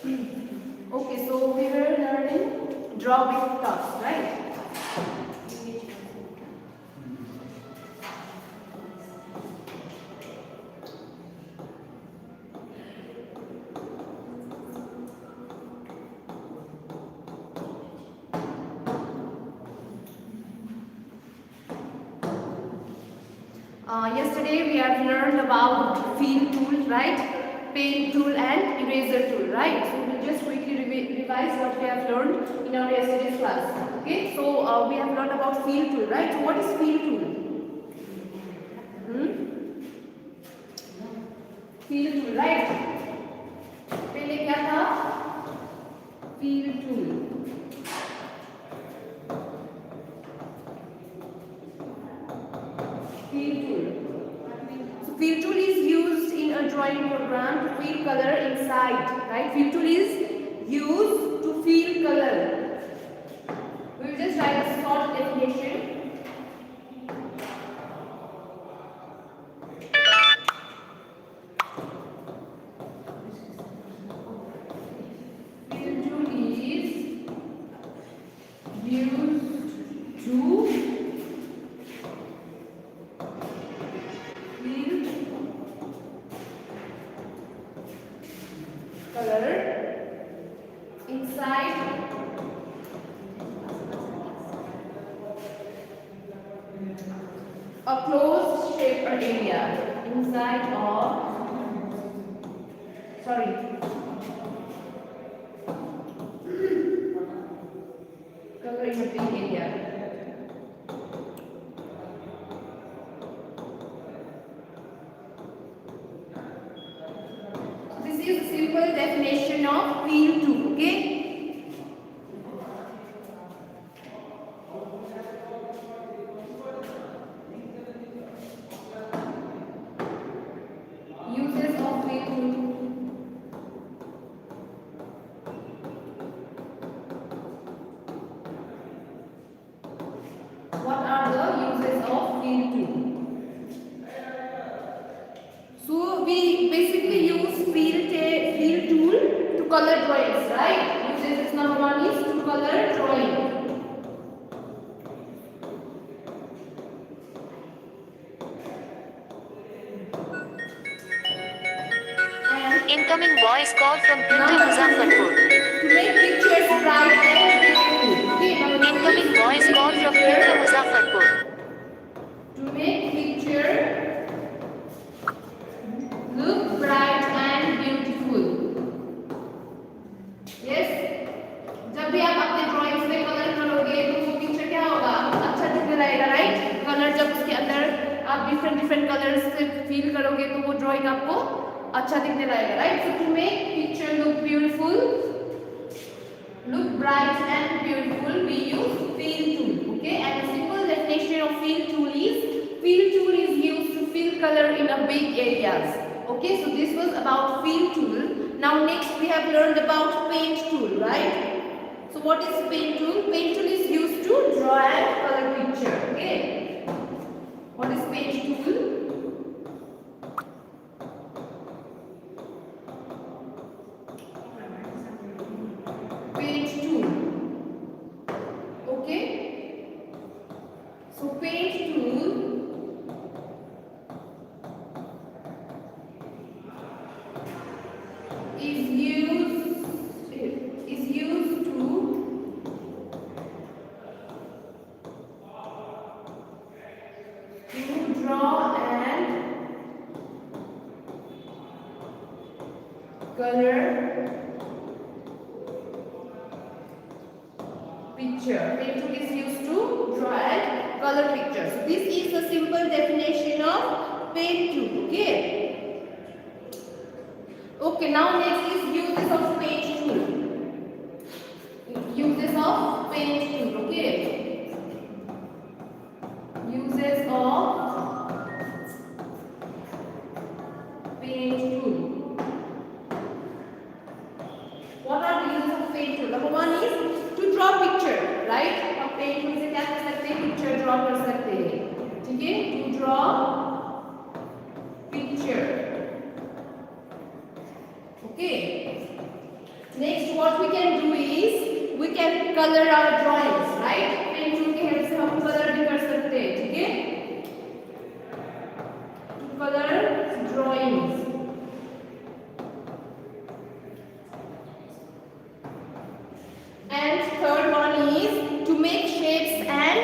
Okay, so we were learning draw with dots, right? Yesterday we have learned about fill tool, right? Paint tool and eraser tool, right? So we'll just quickly revise what we have learned in our yesterday's class. Okay, so we have learned about fill tool, right? So what is fill tool? Fill tool, right? पहले क्या था? Fill tool. Fill tool. So fill tool is used in a drawing program to fill color inside, right? Fill tool is used to fill color. We will just write a short definition. Fill tool is used to fill color inside a closed shaped area. Inside color in a big area. This is a simple definition of fill tool, okay? Uses of fill tool. What are the uses of fill tool? So we basically use fill tool to color drawings, right? Uses is number one is to color drawing. And Incoming voice call from Printer Muzaffarpur. to make pictures bright and beautiful. Okay, now Incoming voice call from Printer Muzaffarpur. to make picture look bright and beautiful. Yes, जब भी आप अपने drawings में colour करोगे तो वो picture क्या होगा? अच्छा दिखने लगेगा, राइट? कलर जब उसके अंदर आप डिफरेंट कलर्स से फील करोगे तो वो ड्राइंग आपको अच्छा दिखने लगेगा, right? So to make picture look beautiful, look bright and beautiful, we use fill tool. Okay, and the simple definition of fill tool is used to fill color in a big areas. Okay, so this was about fill tool. Now next we have learned about paint tool, right? So what is paint tool? Paint tool is used to draw and color picture. Okay, what is paint tool? Paint tool. Okay, so paint tool is used to draw and color picture. Paint tool is used to draw and color picture. So this is a simple definition of paint tool. Okay. Okay, now next is uses of paint tool. Uses of paint tool. Okay. Uses of paint tool. What are the uses of paint tool? Number one is to draw picture, right? हम paint tool से क्या कर सकते हैं? Picture draw कर सकते हैं, ठीक है? To draw picture. Okay. Next, what we can do is we can color our drawings, right? Pen tool के हेल्प से हम कलर भी कर सकते हैं, ठीक है? To color drawings. And third one is to make shapes and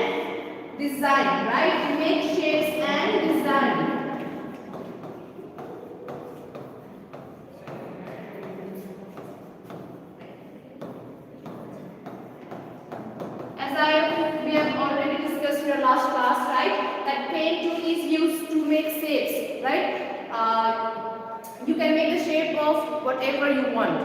design, right? To make shapes and design. We have already discussed in your last class, right? That paint tool is used to make shapes, right? You can make the shape of whatever you want,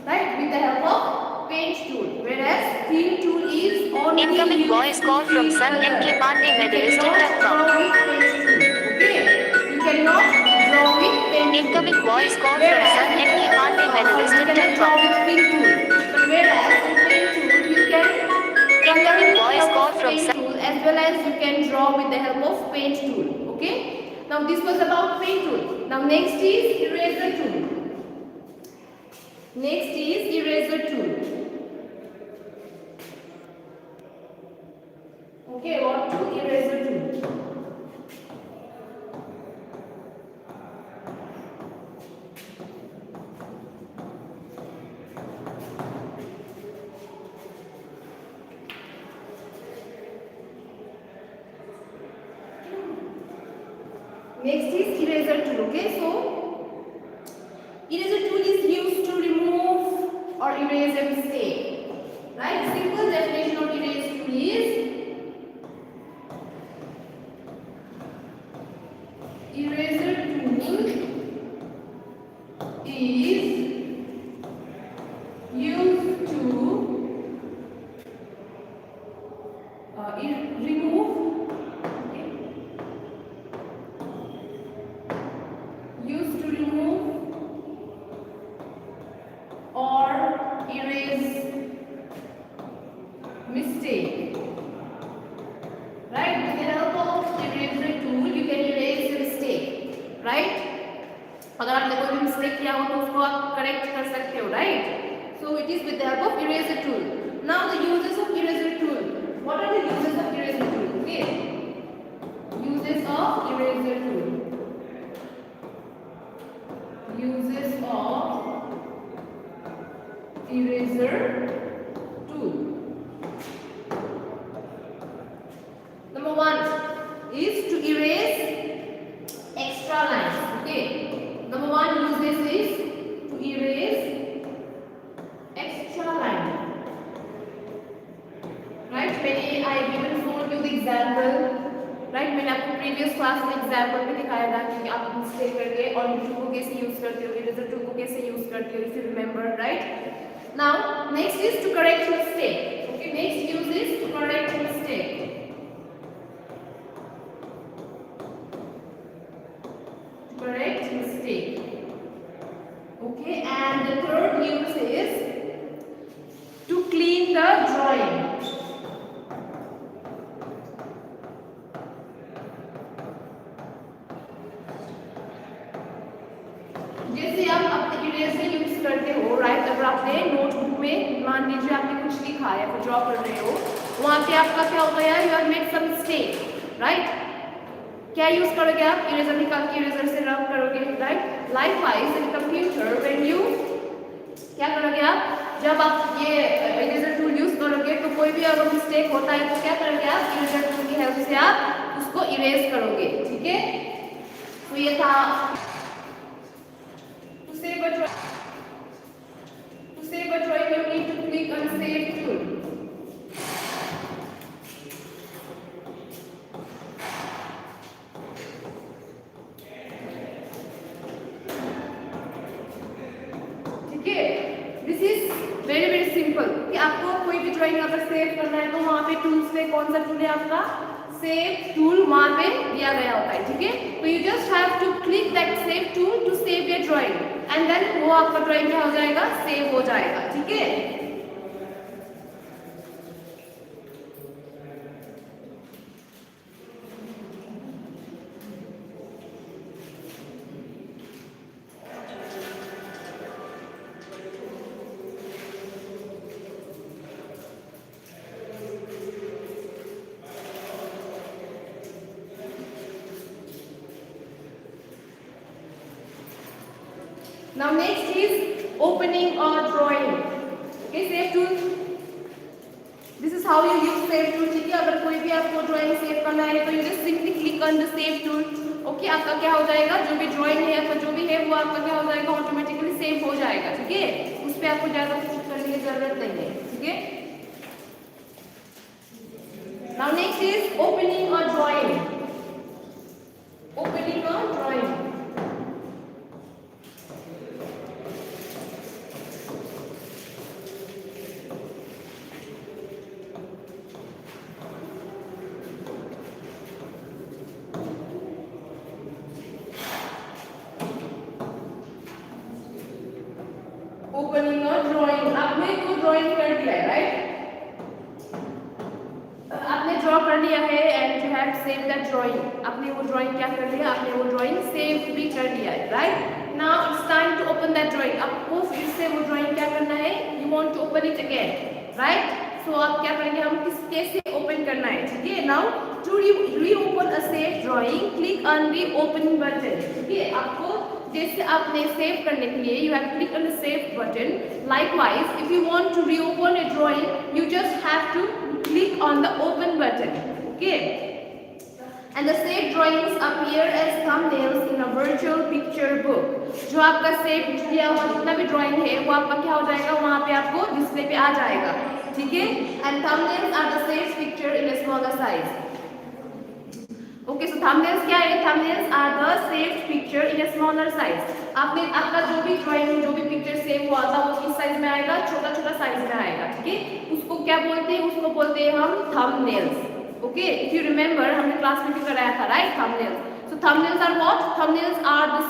right? With the help of paint tool. Whereas fill tool is only Incoming used voice call to from fill Sun color. N.K. Pandey, You medalist in cannot Red Cup. draw with paint tool, okay? You cannot draw with paint tool. Incoming voice call from Sun N.K. Pandey, medalist You in cannot Red draw Cup. with fill tool. But whereas in paint tool, you can Incoming voice call from paint Sun. tool as well as you can draw with the help of paint tool. Okay, now this was about paint tool. Now next is eraser tool. Next is eraser tool. Okay, what to eraser tool? Next is eraser tool. Okay, so eraser tool is used to remove or erase a mistake. Right? Simple definition of eraser tool is eraser tool is used to remove. Used to remove or erase mistake. Right? With the help of eraser tool, you can erase a mistake. Right? अगर आपने कोई भी mistake किया हो तो उसको आप correct कर सकते हो. Right? So it is with the help of eraser tool. Now the uses of eraser tool. What are the uses of eraser tool? Okay. Uses of eraser tool. Uses of eraser tool. Number one is to erase extra lines. Okay. Number one uses is to erase extra line. Right? I given for you the example. Right मैंने आपको previous class में example में दिखाया था कि आप mistake करके और टूल को कैसे यूज करते हो, इरेजर टूल को कैसे यूज करते हो, if you remember. Right now next is to correct mistake. Okay, next use is to correct mistake. Correct mistake. Okay, and the third use is to clean the drawing. जैसे आप अपने eraser use करते हो, right? अगर आपने notebook में मान लीजिए आपने कुछ लिखा है, कुछ ड्रॉ कर रहे हो, वहां पे आपका क्या होगा यार, you have made some mistake. Right? क्या यूज करोगे आप? इरेजर निकाल के इरेजर से रब करोगे. राइट? Likewise in computer when you क्या करोगे आप, जब आप ये इरेजर टूल यूज करोगे तो कोई भी अगर मिस्टेक होता है तो क्या करोगे आप, इरेजर टूल की हेल्प से आप उसको इरेज करोगे. ठीक है, तो ये था to save a drawing you need to click on save tool. ठीक है, this is very very simple कि आपको कोई भी ड्राइंग अगर सेव करना है तो वहां पे टूल्स पे कौन सा टूल है आपका, सेव टूल वहां पे दिया गया होता है. ठीक है, तो you just have to click that save tool to save your drawing and then वो आपका ड्राइंग क्या हो जाएगा, सेव हो जाएगा. ठीक है, Now next is opening or drawing. Okay, save tool. This is how you use save tool. ठीक है, अगर कोई भी आपको ड्राइंग सेव करना है तो you just simply click on the save tool. Okay, आपका क्या हो जाएगा, जो भी ड्राइंग है आपका जो भी है वो आपका क्या हो जाएगा, ऑटोमेटिकली सेव हो जाएगा. ठीक है, उस पर आपको ज़्यादा कुछ करने की जरूरत नहीं है. ठीक है. Now next is opening or drawing. Opening or drawing. Opening or drawing. आपने तो ड्राइंग कर दिया है, राइट? आपने ड्रॉ कर लिया है and you have save that drawing. आपने वो ड्राइंग क्या कर लिया, आपने वो ड्राइंग सेव भी कर लिया है, right? Now it's time to open that drawing. आपको फिर से वो ड्राइंग क्या करना है, you want to open it again, right? So आप क्या करेंगे, हम कैसे ओपन करना है. ठीक है. Now to reopen a save drawing click on the open button. ठीक है, आपको जैसे आपने सेव करने के लिए you have click on the save button. Likewise if you want to reopen a drawing you just have to click on the open button. Okay, and the saved drawings appear as thumbnails in a virtual picture book. जो आपका save किया हुआ जितना भी drawing है वो आपका क्या हो जाएगा, वहाँ पे आपको डिस्प्ले पे आ जाएगा. ठीक है. and thumbnails are the saved picture in a smaller size. Okay, so thumbnails क्या है, thumbnails are the saved picture in a smaller size. आपने आपका जो भी ड्राइंग जो भी पिक्चर सेव हुआ था वो किस साइज में आएगा, छोटा छोटा साइज में आएगा. ठीक है. उसको क्या बोलते हैं, उसको बोलते हैं हम thumbnails. Okay, if you remember हमने क्लास में भी कराया था, right? thumbnails. So thumbnails are what? Thumbnails are the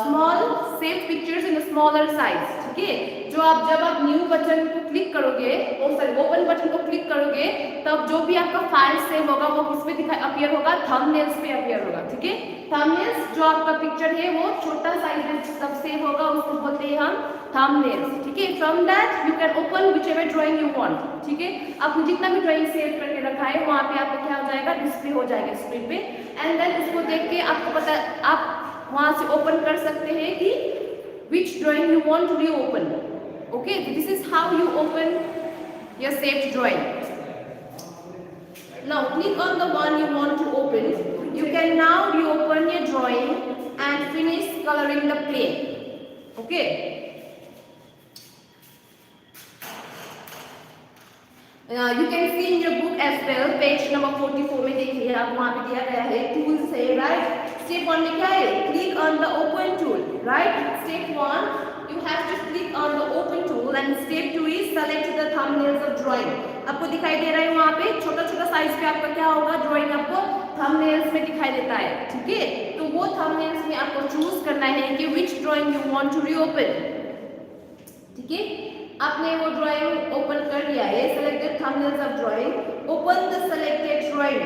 small saved pictures in a smaller size. ठीक है. जो आप जब आप न्यू बटन को क्लिक करोगे, सॉरी ओपन बटन को क्लिक करोगे, तब जो भी आपका फाइल सेव होगा वो किस पे दिखाई अपीयर होगा, थंबनेल्स पे अपीयर होगा. ठीक है. थंबनेल्स जो आपका पिक्चर है वो छोटा साइज में सब सेव होगा, उसको बोलते हैं हम थंबनेल्स. ठीक है. From that you can open whichever drawing you want. ठीक है. आपने जितना भी ड्राइंग सेव करके रखा है वहाँ पे आपका क्या हो जाएगा, डिस्प्ले हो जाएगा स्क्रीन पे. एंड देन उसको देख के आपको पता, आप वहाँ से ओपन कर सकते हैं कि which drawing you want to reopen. Okay, this is how you open your saved drawing. Now click on the one you want to open. You can now reopen your drawing and finish coloring the plane. Okay. You can see in your book as well, page number 44 में देखिए आप, वहाँ पे दिया गया है tools है, right? Step 1 में क्या है, click on the open tool, right? Step 1 you have to click on the open tool and step 2 is select the thumbnails of drawing. आपको दिखाई दे रहा है वहाँ पे छोटा छोटा साइज पे आपका क्या होगा, ड्राइंग आपको thumbnails में दिखाई देता है. ठीक है. तो वो thumbnails में आपको चूज करना है कि which drawing you want to reopen. ठीक है. आपने वो ड्राइंग ओपन कर लिया है, selected thumbnails of drawing, open the selected drawing.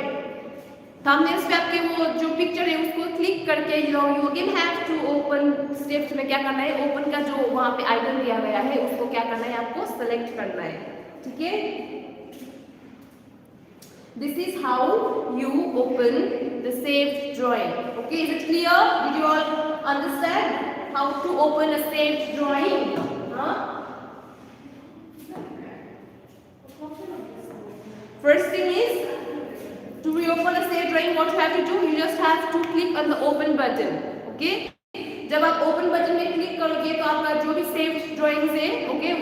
Thumbnails पे आपके वो जो पिक्चर है उसको क्लिक करके you again have to open. Steps में क्या करना है, ओपन का जो वहाँ पे आइकन दिया गया है उसको क्या करना है, आपको सेलेक्ट करना है. ठीक है. This is how you open the saved drawing. Okay, is it clear? Did you all understand how to open a saved drawing? First thing is to reopen a saved drawing. What you have to do, you just have to click on the open button. Okay? जब आप open button में click करोगे तो आपका जो भी saved drawings है, okay,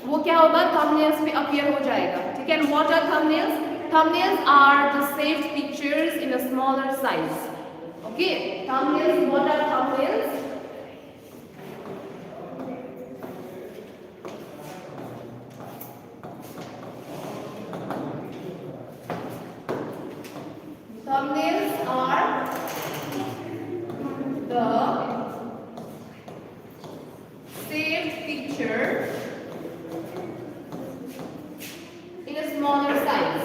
वो क्या होगा, thumbnails पे appear हो जाएगा. ठीक है. And what are thumbnails? Thumbnails are the saved pictures in a smaller size. Okay? Thumbnails. What are thumbnails? Thumbnails are the saved picture in a smaller size.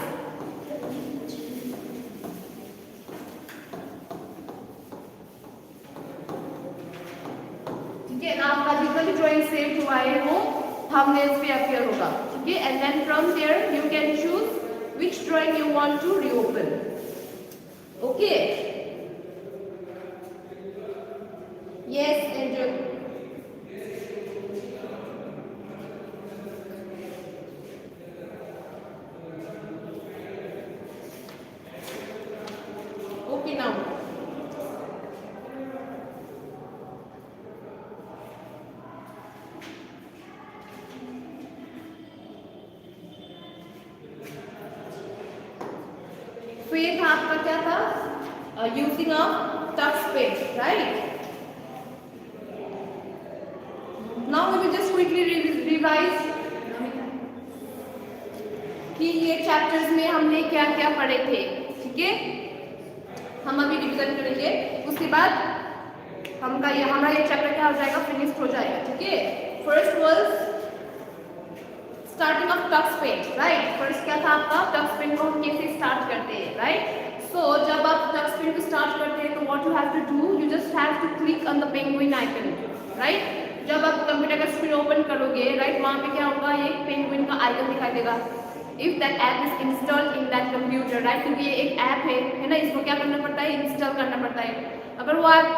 ठीक है. आपका जितना भी ड्राइंग सेव हुआ है वो thumbnails पे अपीयर होगा. ठीक है. And then from there you can choose which drawing you want to reopen. Okay. Yes, Angel. Pen था आपका क्या था? Using a Tux pen, right? Now we will just quickly revise कि ये चैप्टर्स में हमने क्या क्या पढ़े थे, ठीक है? हम अभी रिवीजन करेंगे, उसके बाद हमारा ये चैप्टर क्या हो जाएगा? फिनिश्ड हो जाएगा, ठीक है? First was starting of Tux pen, right? First क्या था आपका? टक्स पेन को हम कैसे स्टार्ट करते हैं, राइट? सो जब आप टक्स पेन को स्टार्ट करते हैं तो what you have to do, you just have to click on the penguin icon, right? जब आप कंप्यूटर का स्क्रीन ओपन करोगे, राइट, वहाँ पे क्या होगा? ये पेंगुइन का आइकन दिखाई देगा। If that app is installed in that computer, right, क्योंकि ये एक ऐप है ना, इसको क्या करना पड़ता है? इंस्टॉल करना पड़ता है। अगर वो ऐप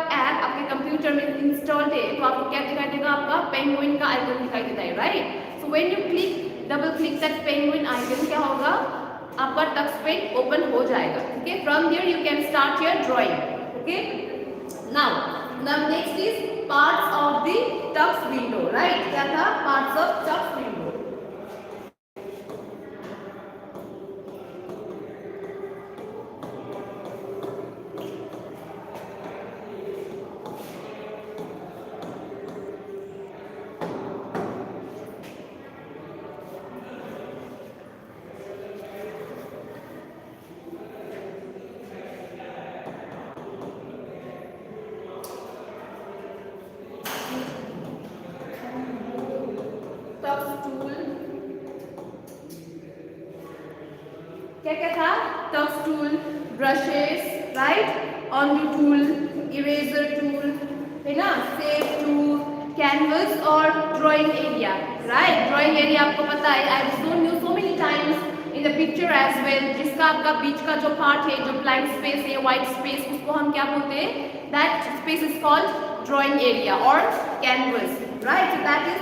आपके कंप्यूटर में इंस्टॉल्ड है तो आपको क्या दिखाई देगा? आपका पेंगुइन का आइकन दिखाई देता है, right? So when U double click that penguin icon, क्या होगा? आपका टक्स पेन ओपन हो जाएगा, ठीक है? From here you can start your drawing, okay? Now next is parts of the Tux window, right? क्या था? Parts of Tux window. क्या क्या था? Tux tool, brushes, right, on tool, eraser tool, है ना, सेव टूल, कैनवस और drawing area, right? Drawing area आपको पता है, I have shown you so many times in the picture as well, जिसका आपका बीच का जो पार्ट है, जो ब्लैंक स्पेस है, व्हाइट स्पेस, उसको हम क्या बोलते हैं? That space is called drawing area और canvas, right?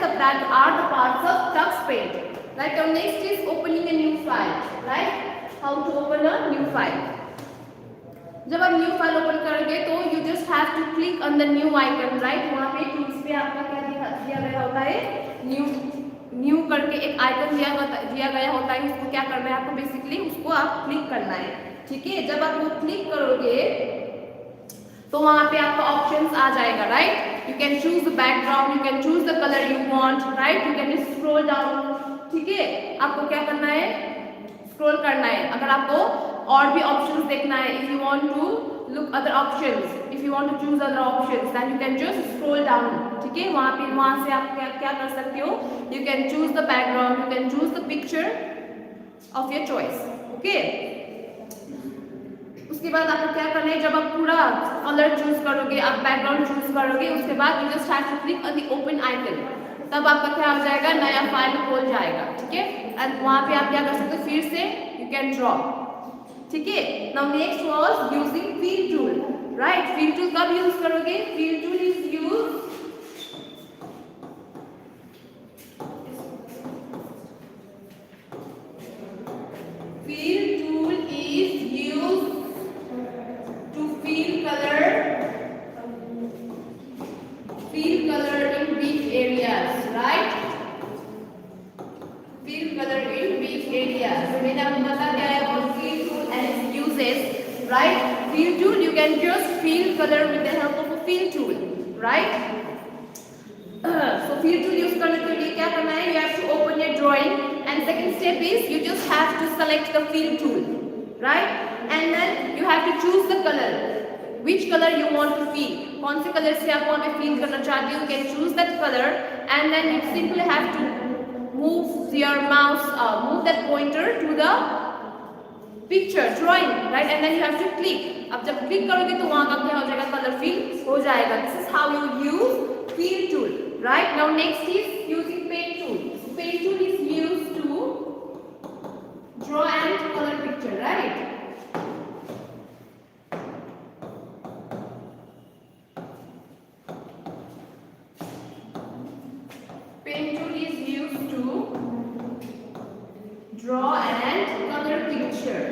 So that are the parts of tux paint. Right, now next is opening a new file, right? How to open a new file? जब आप new file open करोगे तो you just have to click on the new icon, right? वहाँ पे tools पे आपका क्या दिया गया होता है? न्यू करके एक आइकन दिया गया होता है, उसको क्या करना है आपको? बेसिकली उसको आप क्लिक करना है, ठीक है? जब आप वो क्लिक करोगे तो वहाँ पे आपका ऑप्शंस आ जाएगा, right? You can choose the background, you can choose the colour you want, right? You can scroll down, ठीक है? आपको क्या करना है? स्क्रॉल करना है। अगर आपको और भी ऑप्शंस देखना है, if you want to look other options, if you want to choose other options, then you can just scroll down, ठीक है? वहाँ से आप क्या कर सकते हो? You can choose the background, you can choose the picture of your choice, okay? उसके बाद आपको क्या करना है? जब आप पूरा कलर चूज करोगे, आप बैकग्राउंड चूज करोगे, उसके बाद you just have to click on the open icon, तब आपका क्या हो जाएगा? नया फाइल खोल जाएगा, ठीक है? एंड वहाँ पे आप क्या कर सकते हो? फिर से यू कैन ड्रॉ, ठीक है? Now next was using fill tool, right? Fill tool कब यूज करोगे? Fill tool is use right? Fill tool, you can just fill color with the help of a fill tool, right? So fill tool use करने के लिए क्या करना है? You have to open your drawing, and second step is you just have to select the fill tool, right? And then you have to choose the color, which color you want to fill. कौन से color से आप वहाँ पे fill करना चाहते हो? You can choose that color, and then you simply have to move your mouse, move that pointer to the picture drawing, right? And then you have to click. अब जब क्लिक करोगे तो वहां का क्या हो जाएगा? कलर फिल हो जाएगा। This is how you use fill tool, right? Now next is using pen tool. Pen tool is used to draw and colour picture, right? Pen tool is used to draw and color picture.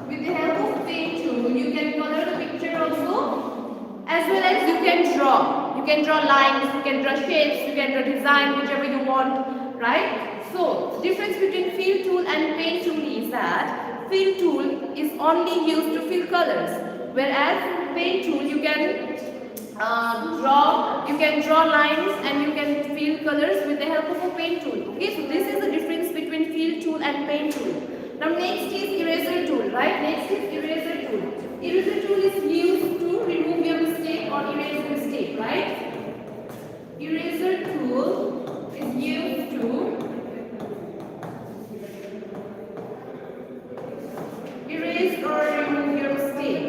With the help of pen tool, you can color the picture also, as well as you can draw. You can draw lines, you can draw shapes, you can draw design, whichever you want, right? So difference between fill tool and paint tool is that fill tool is only used to fill colors, whereas paint tool you can draw lines and you can fill colors with the help of a paint tool. Okay, so this is the difference between fill tool and paint tool. Now next is eraser tool, right? Next is eraser tool. Eraser tool is used to remove your mistake or erase your mistake, right? Eraser tool is used to erase or remove your mistake.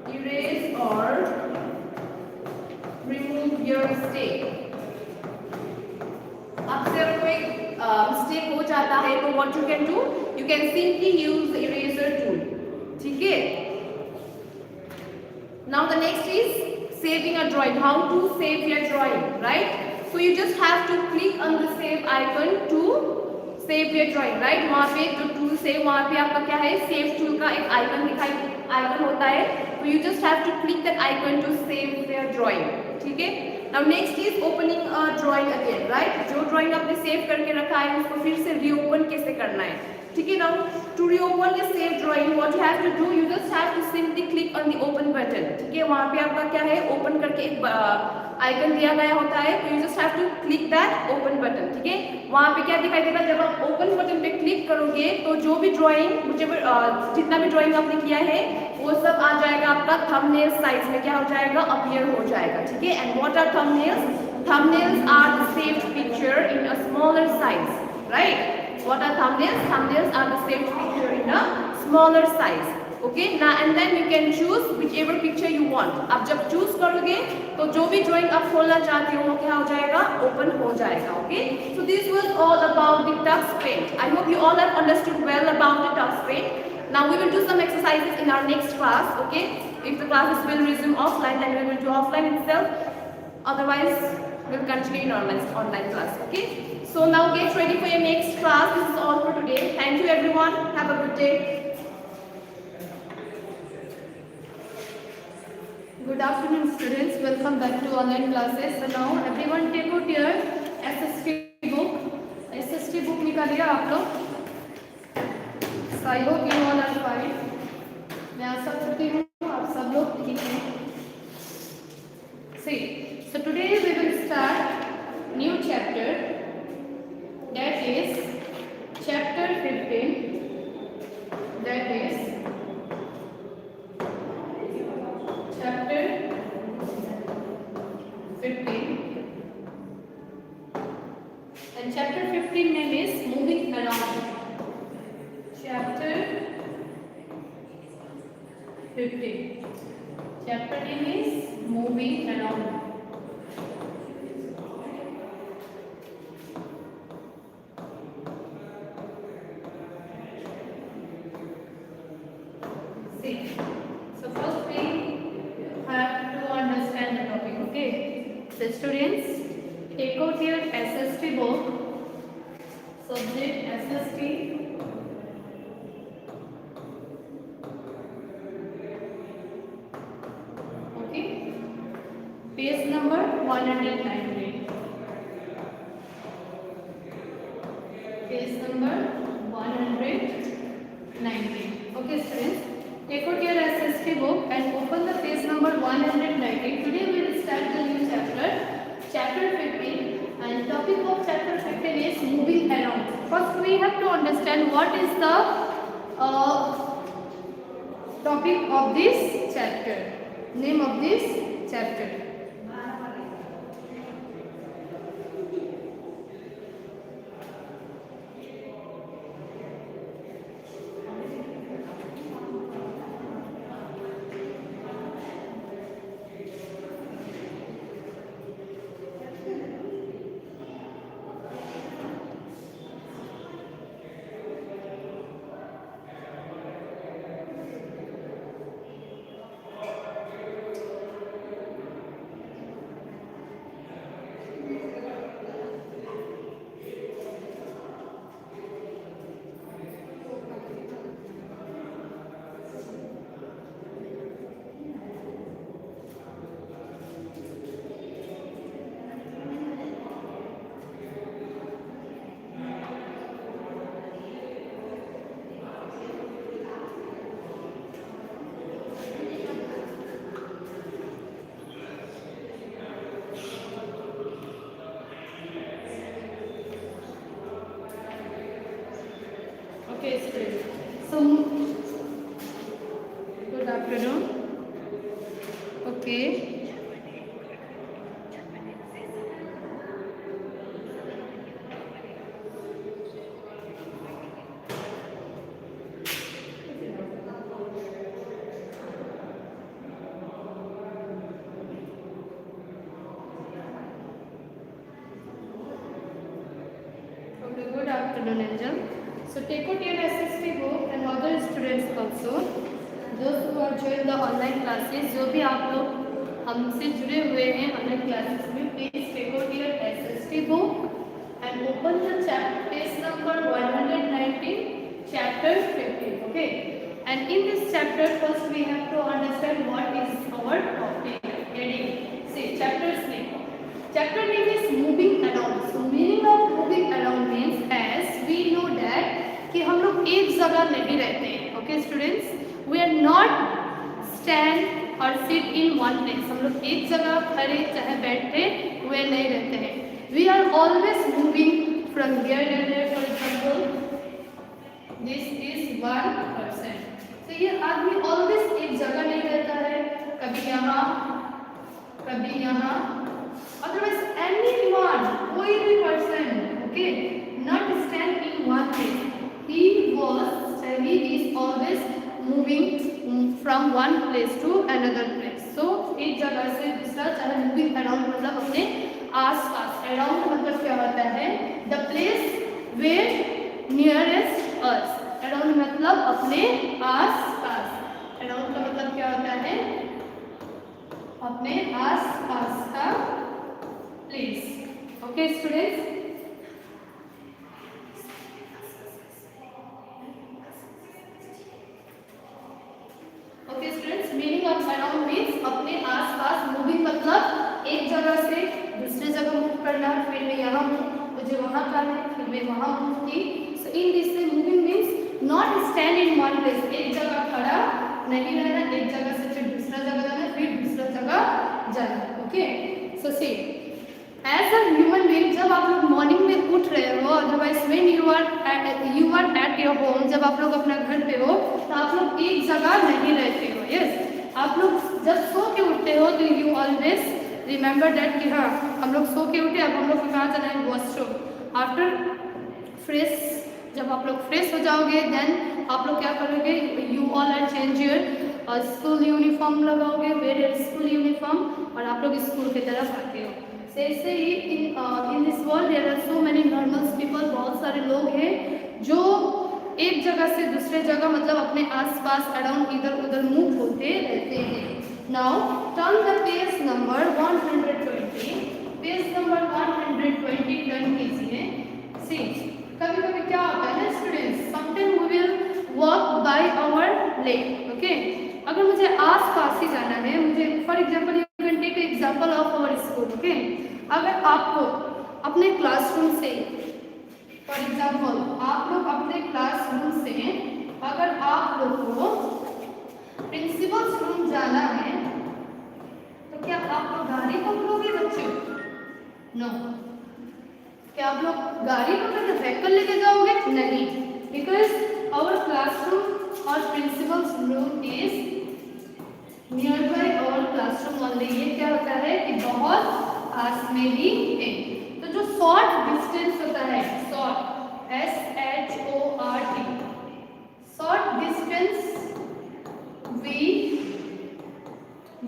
Erase or remove your mistake. आपसे अगर कोई mistake हो जाता है तो what you can do? You can simply use the eraser tool. ठीक है? Now the next is saving a drawing. How to save your drawing, right? So you just have to click on the save icon to save your drawing, right? वहाँ पे जो tools है वहाँ पे आपका क्या है? Save tool का एक icon होता है. So you just have to click that icon to save your drawing. ठीक है? Now next is opening a drawing again, right? जो drawing आपने save करके रखा है उसको फिर से reopen कैसे करना है? ठीक है? Now to reopen the save drawing, what you have to do, you just have to simply click on the open button. ठीक है? वहाँ पे आपका क्या है? Open करके एक आइकन दिया गया होता है, तो you just have to click that open button. ठीक है? वहाँ पे क्या दिखाई देगा? जब आप open button पे क्लिक करोगे तो जो भी ड्राइंग जितना भी ड्राइंग आपने किया है वो सब आ जाएगा आपका थंबनेल साइज में, क्या हो जाएगा? अपीयर हो जाएगा. ठीक है? And what are thumbnails? Thumbnails are the saved picture in a smaller size, right? What are thumbnails? Thumbnails are the saved picture in a smaller size. Okay? Now and then you can choose whichever picture you want. आप जब choose करोगे तो जो भी drawing आप खोलना चाहते हो वो क्या हो जाएगा? Open हो जाएगा. Okay? So this was all about the Tux Paint. I hope you all have understood well about the Tux Paint. Now we will do some exercises in our next class. Okay? If the classes will resume offline, then we will do offline itself. Otherwise, we'll continue in online class. Okay? So now get ready for your next class. This is all for today. Thank you everyone. Have a good day. Good afternoon students. Welcome back to online classes. So now everyone take out your SST book. SST book निकालिए आप लोग. So I hope you all are fine. मैं आशा करती हूँ आप सब लोग ठीक हैं. See, so today we will start new chapter. That is chapter 15. That is chapter 15. And chapter 15 name is moving around. Chapter 15. Chapter name is moving around. See, so first we have to understand the topic. Okay, so students, take out your SST book. Subject SST. Okay, page number 190. Page number 190. Okay students, take out your SST book and open the page number 190. Today we will start the new chapter, chapter 15, and topic of chapter 15 is moving around. First we have to understand what is the topic of this chapter, name of this chapter. afternoon, Angel. So take out your SST book and other students also. Those who are joined the online classes, जो भी आप लोग हमसे जुड़े हुए हैं online classes में, please take out your SST book and open the chapter page number 119, chapter 15. Okay. And in this chapter, first we have to understand what is our topic. Heading. See, chapter's name. Chapter name is moving around. So meaning of moving around means as we know that कि हम लोग एक जगह नहीं रहते हैं. Okay students, we are not stand or sit in one place. हम लोग एक जगह खड़े चाहे बैठे हुए नहीं रहते हैं. We are always moving from here and there. For example, this is one person. So ये आदमी always एक जगह नहीं रहता है. कभी यहाँ, कभी यहाँ. Otherwise, anyone, कोई भी person, okay, not stand in one place. He is always moving from one place to another place. So एक जगह से दूसरा, चाहे moving around मतलब अपने आस-पास. Around मतलब क्या होता है? The place where nearest us. Around मतलब अपने आस-पास. Around का मतलब क्या होता है? अपने आस-पास का place. Okay students. Okay students, meaning of around means अपने आस-पास. moving मतलब एक जगह से दूसरे जगह मूव करना. फिर मैं यहाँ हूँ, मुझे वहाँ जाना है, फिर मैं वहाँ मूव की. So in this way moving means not stand in one place. एक जगह खड़ा नहीं रहना, एक जगह से फिर दूसरा जगह जाना, फिर दूसरा जगह जाना. Okay, so see. As a human being, जब आप लोग मॉर्निंग में उठ रहे हो, otherwise when you are at your home, जब आप लोग अपना घर पे हो, तो आप लोग एक जगह नहीं रहते हो. यस, आप लोग जब सो के उठते हो तो यू ऑलवेज रिमेंबर दैट कि हाँ हम लोग सो के उठे, अब हम लोग को कहाँ जाना है? वॉशरूम. आफ्टर फ्रेश, जब आप लोग फ्रेश हो जाओगे देन आप लोग क्या करोगे? You all are change your school uniform लगाओगे, वेयर योर स्कूल यूनिफॉर्म, और आप लोग स्कूल की तरफ आते हो. ऐसे ही in this world there are so many normal people. बहुत सारे लोग हैं जो एक जगह से दूसरे जगह मतलब अपने आसपास अराउंड इधर उधर मूव होते रहते हैं. Now turn the page number 120. Page number 120 turn कीजिए. सी, कभी कभी क्या होता है ना students, sometime we will walk by our leg. Okay, अगर मुझे आसपास ही जाना है, मुझे for example take example of our school. Okay, अगर आपको अपने क्लासरूम से, फॉर एग्जांपल आप लोग अपने क्लासरूम से अगर आप लोग को प्रिंसिपल्स रूम जाना है, तो क्या आप लोग गाड़ी पकड़ोगे बच्चों? नो. क्या आप लोग गाड़ी पकड़ के व्हीकल लेके जाओगे? नहीं, बिकॉज आवर क्लासरूम और principal's room is near by our classroom only. ये क्या होता है कि बहुत पास में ही है. तो जो शॉर्ट डिस्टेंस होता है, short SHORT, short distance we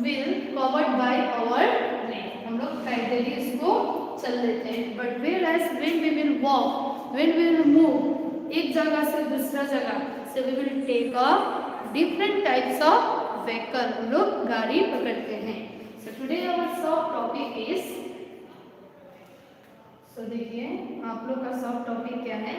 will covered by our leg. हम लोग पैदल ही इसको चल लेते हैं. But whereas when we will walk, when we will move एक जगह से दूसरा जगह, so we will take a different types of vehicle. हम लोग गाड़ी पकड़ते हैं. So today our subtopic is, so देखिए आप लोग का सब टॉपिक क्या है.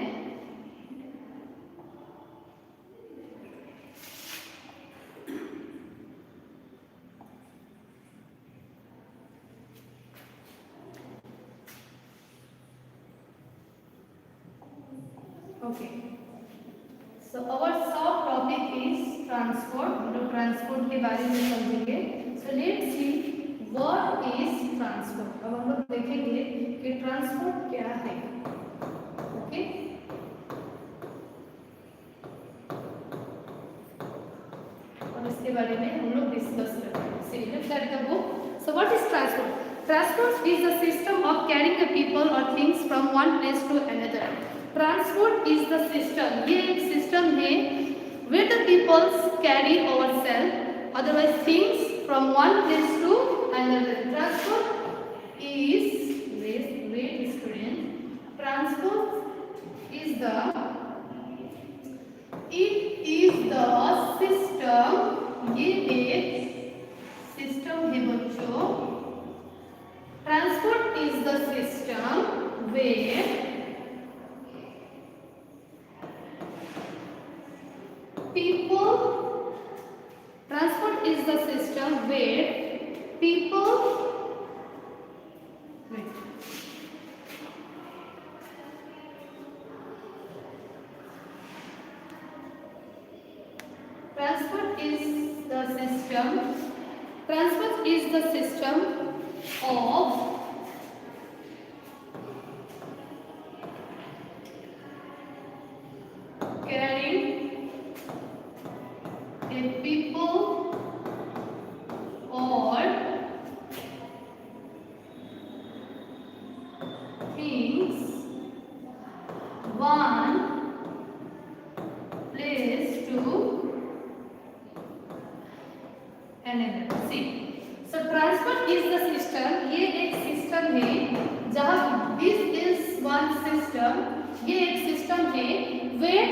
Okay, so our subtopic is transport. हम लोग ट्रांसपोर्ट के बारे में समझेंगे. So let's see what is transport. अब हम लोग देखेंगे कि ट्रांसपोर्ट क्या है. ओके, और इसके बारे में हम लोग डिस्कस करेंगे. See, let's start the book. So what is transport? Transport is the system of carrying the people or things from one place to another. Transport is the system. ये एक system है where the people carry ourselves, otherwise things from one place to another. Transport is, wait student. Transport is the it is the system, ये एक system है बच्चों. Transport is the system where people, transport is the system where people, wait, transport is the system, transport is the system of carrying a people or things one place to another. See, so transport is the system. ये एक system है जहाँ this is one system. ये एक system है where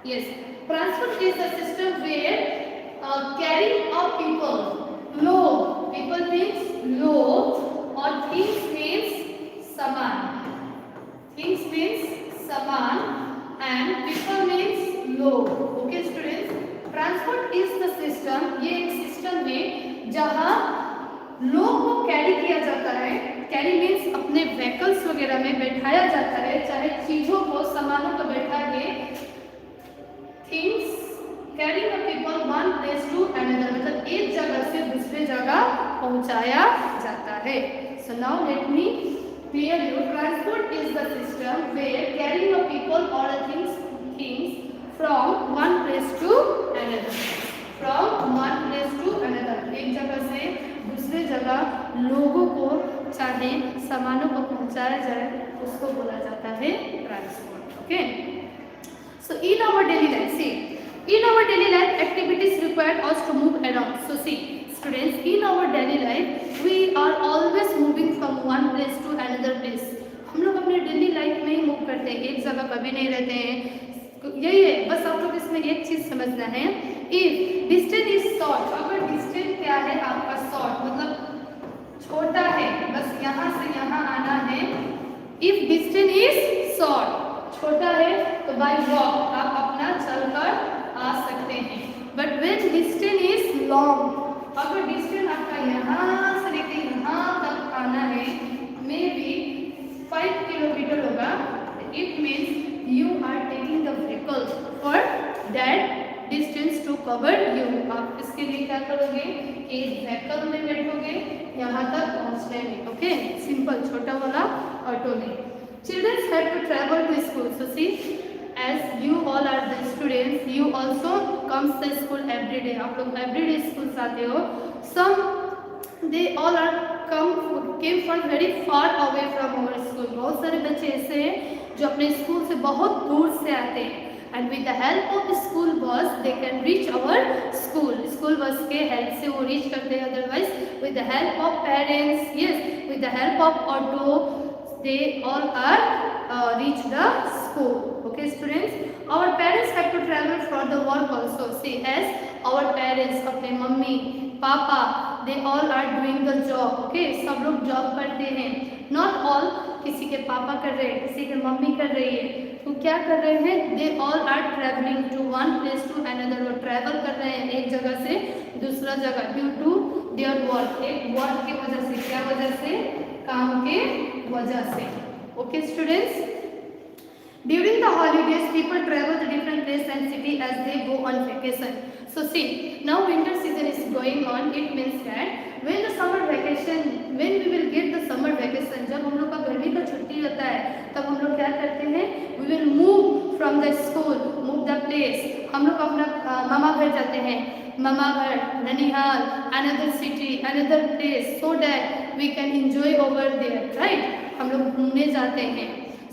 yes, transport is the system where carrying of people, load, people means load or things means saman, things means saman and people means load. Okay students, transport is the system. ये एक system है जहाँ लोग को carry किया जाता है. Carry means अपने व्हीकल्स वगैरह में बैठाया जाता है, चाहे चीजों को, सामानों को बैठा के. Things carrying a people one place to another, मतलब एक जगह से दूसरे जगह पहुंचाया जाता है. So now let me clear you. Transport is the system where carrying a people और things from one place to another, from one place to another, एक जगह से दूसरे जगह लोगों को चाहे सामानों को पहुंचाया जाए, उसको बोला जाता है transport. Okay, so in our daily life, see in our daily life activities required us to move around. So see students, in our daily life we are always moving from one place to another place. हम लोग अपने daily life में ही move करते हैं, एक जगह कभी नहीं रहते हैं. यही है, बस आप लोग इसमें एक चीज समझना है. इफ डिस्टेंस इज शॉर्ट, अगर डिस्टेंस क्या है आपका शॉर्ट मतलब छोटा है, बस यहाँ से यहाँ आना है. इफ डिस्टेंस इज शॉर्ट, छोटा है, तो बाय वॉक आप अपना चलकर आ सकते हैं. But when distance is long, अगर डिस्टेंस आपका यहाँ से लेकर यहाँ तक आना है, मे बी 5 किलोमीटर होगा, it means you are taking the vehicle for that distance to cover you. आप इसके लिए क्या करोगे, एक व्हीकल में बैठोगे यहाँ तक पहुँचने में. ओके, सिंपल छोटा वाला ऑटो में. Children have to travel to school. So see, as you all are the students, you also comes to school every day. आप लोग every day school आते हो. Some they all are came from very far away from our school. बहुत सारे बच्चे ऐसे हैं जो अपने स्कूल से बहुत दूर से आते हैं. And with the help of school bus they can reach our school. School bus के हेल्प से वो रीच करते हैं. Otherwise with the help of parents, yes, with the help of auto, they all are reach the school. Okay students, our parents have to travel for the work also. See as our parents, अपने mummy papa, they all are doing the job. Okay, सब लोग job करते हैं. Not all, किसी के पापा कर रहे हैं, किसी के मम्मी कर रही है, तो क्या कर रहे हैं, they all are travelling to one place to another. वो ट्रैवल कर रहे हैं एक जगह से दूसरा जगह ड्यू टू देयर वर्क. एक वर्क की वजह से, क्या वजह से, काम के वजह से. Okay students, during the holidays people travel to different place and city as they go on vacation. So see, now winter season is going on. It means that when the summer vacation, when we will get the summer vacation, जब हम लोग का गर्मी का छुट्टी रहता है, तब हम लोग क्या करते हैं, we will move from the school, move the place. हम लोग अपना मामा घर जाते हैं, मामा घर, ननिहाल, another city, another place, so that we can enjoy over there, right? हम लोग घूमने जाते हैं.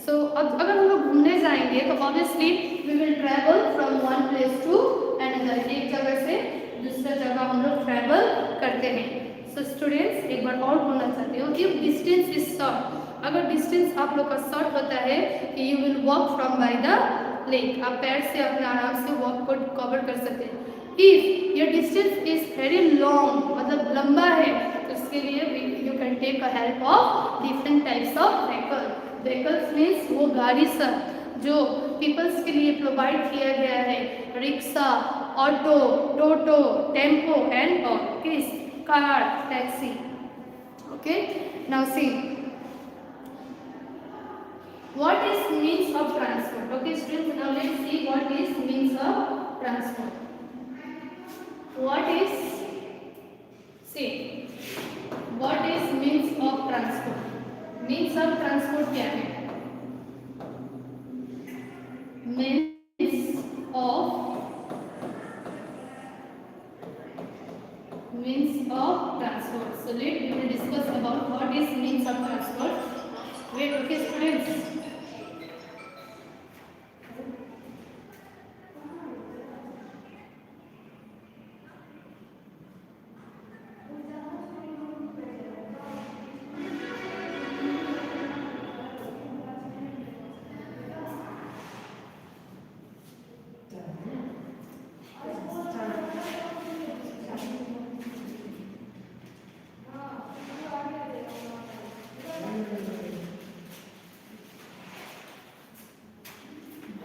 So अब अगर हम लोग घूमने जाएंगे तो obviously we will travel from one place to another. एक जगह से दूसरा जगह हम लोग ट्रैवल करते हैं. सो स्टूडेंट्स एक बार और बोलना चाहती हूँ, इफ डिस्टेंस इज शॉर्ट, अगर डिस्टेंस आप लोग का शॉर्ट होता है कि you will walk from by the lake, आप पैर से अपने आराम से वॉक को कवर कर सकते हैं। If your distance is very long, मतलब लंबा है, तो इसके लिए you can take a help of different types of vehicle. Vehicles means वो गाड़ी सब जो पीपल्स के लिए प्रोवाइड किया गया है, रिक्शा, ऑटो, टोटो, टेम्पो एंड ऑल, किस car, taxi. Okay, now see what is means of transport. Okay students, now let's see what is means of transport. What is, see what is means of transport. means of transport क्या है? means of transport. So let we will discuss about what is means of transport. Wait, okay students.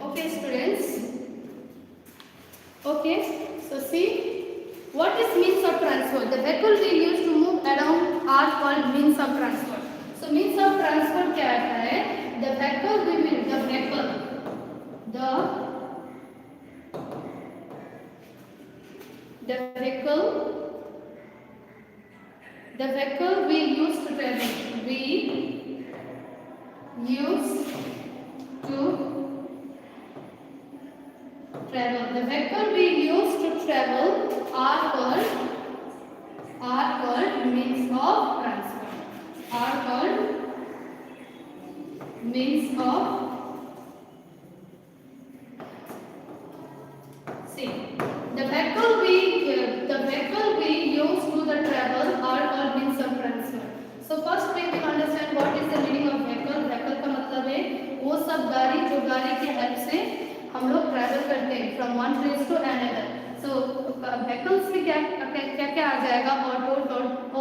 Okay students, okay, so see what is means of transport. The vehicle we use to move around are called means of transport. So means of transport क्या आता है? The vehicle we will, the vehicle we use to travel, we use to travel. The vehicle we use to travel are called means of transport. Are called means of, see the vehicle we use to the travel are called means of transport. So first we will understand what is the meaning of vehicle. vehicle का मतलब है वो सब गाड़ी जो गाड़ी के help से हम लोग ट्रैवल करते हैं from one place to another. So vehicles में क्या क्या आ जाएगा?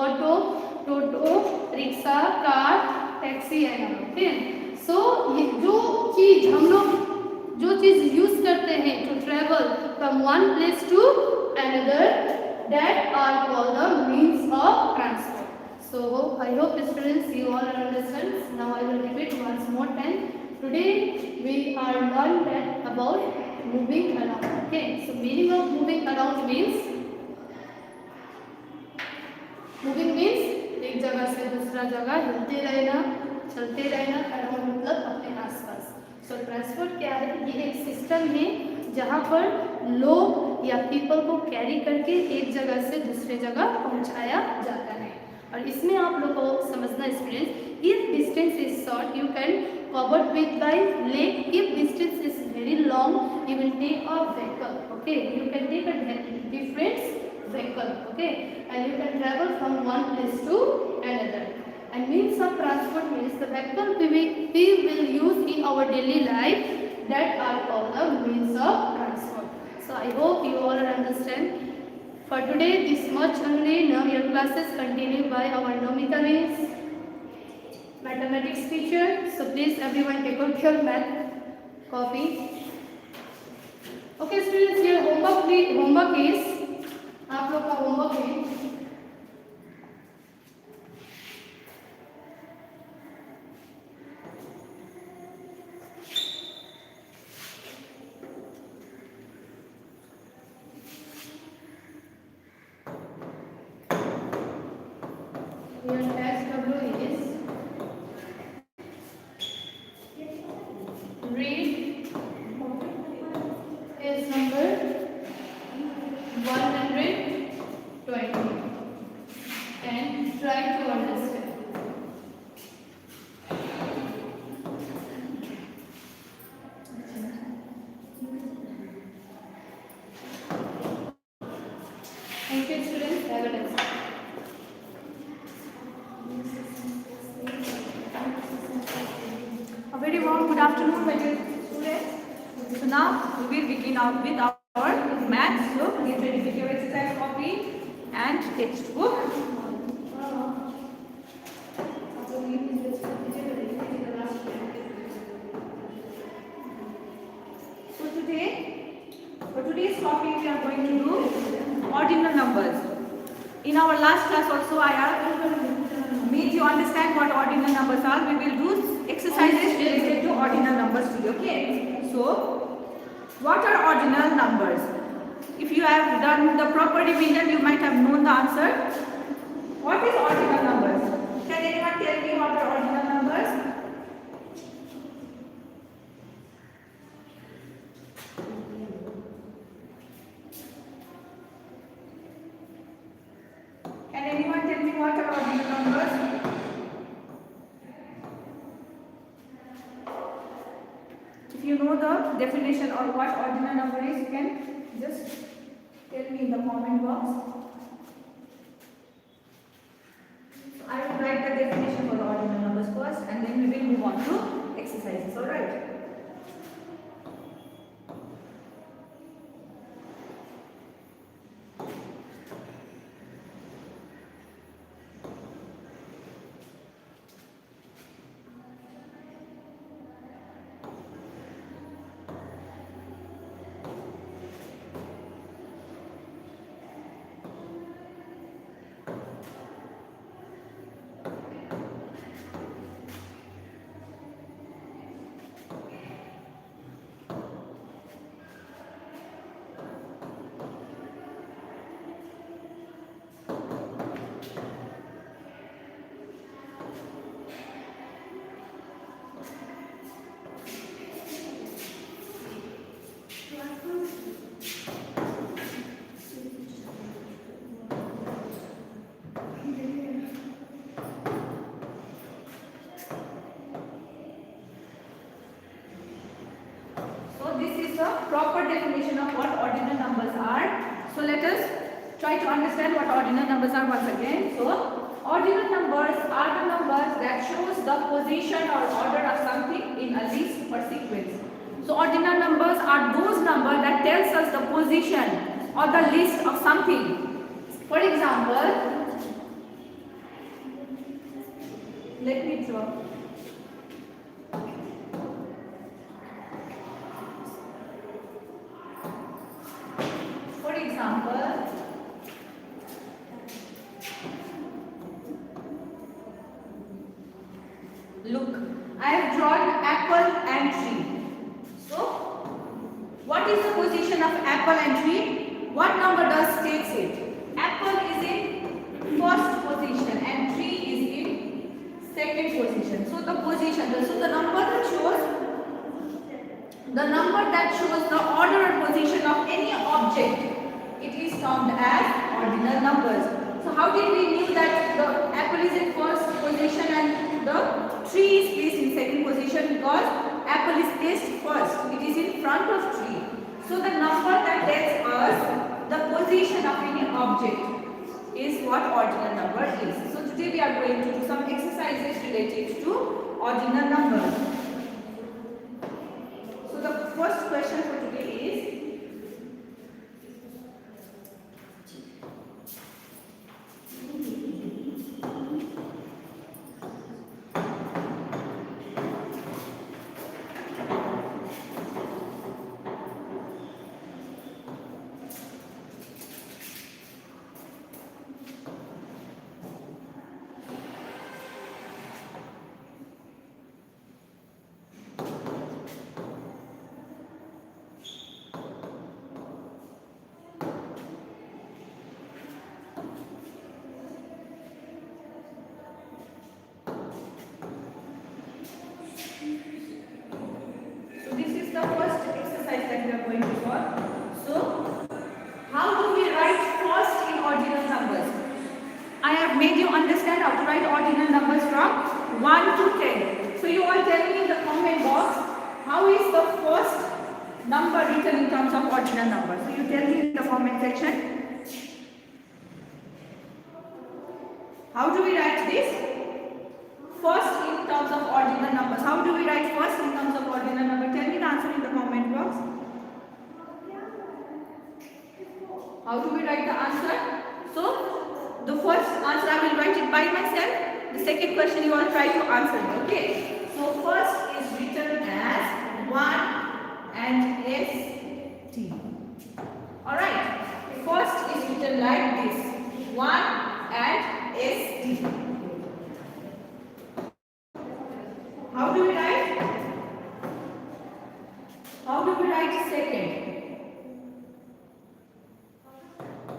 ऑटो, टोटो, rickshaw, car, taxi and all. Okay, so ये जो चीज़ हम लोग यूज करते हैं to travel from one place to another, that are called the means of transport. So I hope students you all understand. Now I will repeat once more time. Today we are learned that about moving around. Okay, so meaning of moving around means एक जगह से दूसरा जगह हिलते रहना, चलते रहना, around मतलब अपने आसपास। सो ट्रांसपोर्ट क्या है? ये एक सिस्टम है जहाँ पर लोग या पीपल को कैरी करके एक जगह से दूसरे जगह पहुँचाया जाता है। और इसमें आप लोग को समझना students, if distance is short you can covered with by leg. If distance is very long you will take a vehicle. Okay, you can take a different vehicle. Okay, and you can travel from one place to another. And means of transport means the vehicle we will use in our daily life, that are called the means of transport. So I hope you all understand. For today this much only. Now your classes continue by our Nomita Miss, mathematics teacher. So please everyone take out your math copy. Okay students, your homework is, आप लोग का homework है your SW is read page number 120 and try to understand. Thank you students, have a nice day. afternoon, my dear students. So now we will begin out with our maths. So get ready with your exercise copy and textbook. So for today's topic we are going to do ordinal numbers. In our last class also I have made you understand what ordinal numbers are. We will do exercises related to ordinal numbers today. Okay. So what are ordinal numbers? If you have done the proper revision, you might have known the answer. What is ordinal numbers? Can anyone tell me what are ordinal numbers? Can anyone tell me what are ordinal numbers? If you know the definition or what ordinal number is, you can just tell me in the comment box. So I will write the definition for the ordinal numbers first and then we will move on to exercises. Alright. Proper definition of what ordinal numbers are. So let us try to understand what ordinal numbers are once again. So ordinal numbers are the numbers that shows the position or order of something in a list or sequence. So ordinal numbers are those numbers that tells us the position or the list of something. For example, let me draw. Look, I have drawn apple and tree. So, what is the position of apple and tree? What number does states it? Apple is in first position and tree is in second position. So, the position, so the number that shows the order or position of any object, it is termed as ordinal numbers. So, how did we knew that the apple is in first position and the tree is placed in second position? Because apple is placed first, it is in front of tree. So the number that tells us the position of any object is what ordinal number is. So today we are going to do some exercises related to ordinal numbers. So the first question for today is, the first exercise that we are going to solve. So, how do we write first in ordinal numbers? I have made you understand how to write ordinal numbers from 1 to 10. So, you all tell me in the comment box, how is the first number written in terms of ordinal numbers? So, you tell me in the comment section. How do we write this? first in terms of ordinal numbers. How do we write first in terms of ordinal number? Tell me the answer in the comment box. How do we write the answer? So, the first answer I will write it by myself. The second question you all try to answer. Okay. So, first is written as 1 and ST. Alright. First is written like this. 1 and ST. How do we write? How do we write second?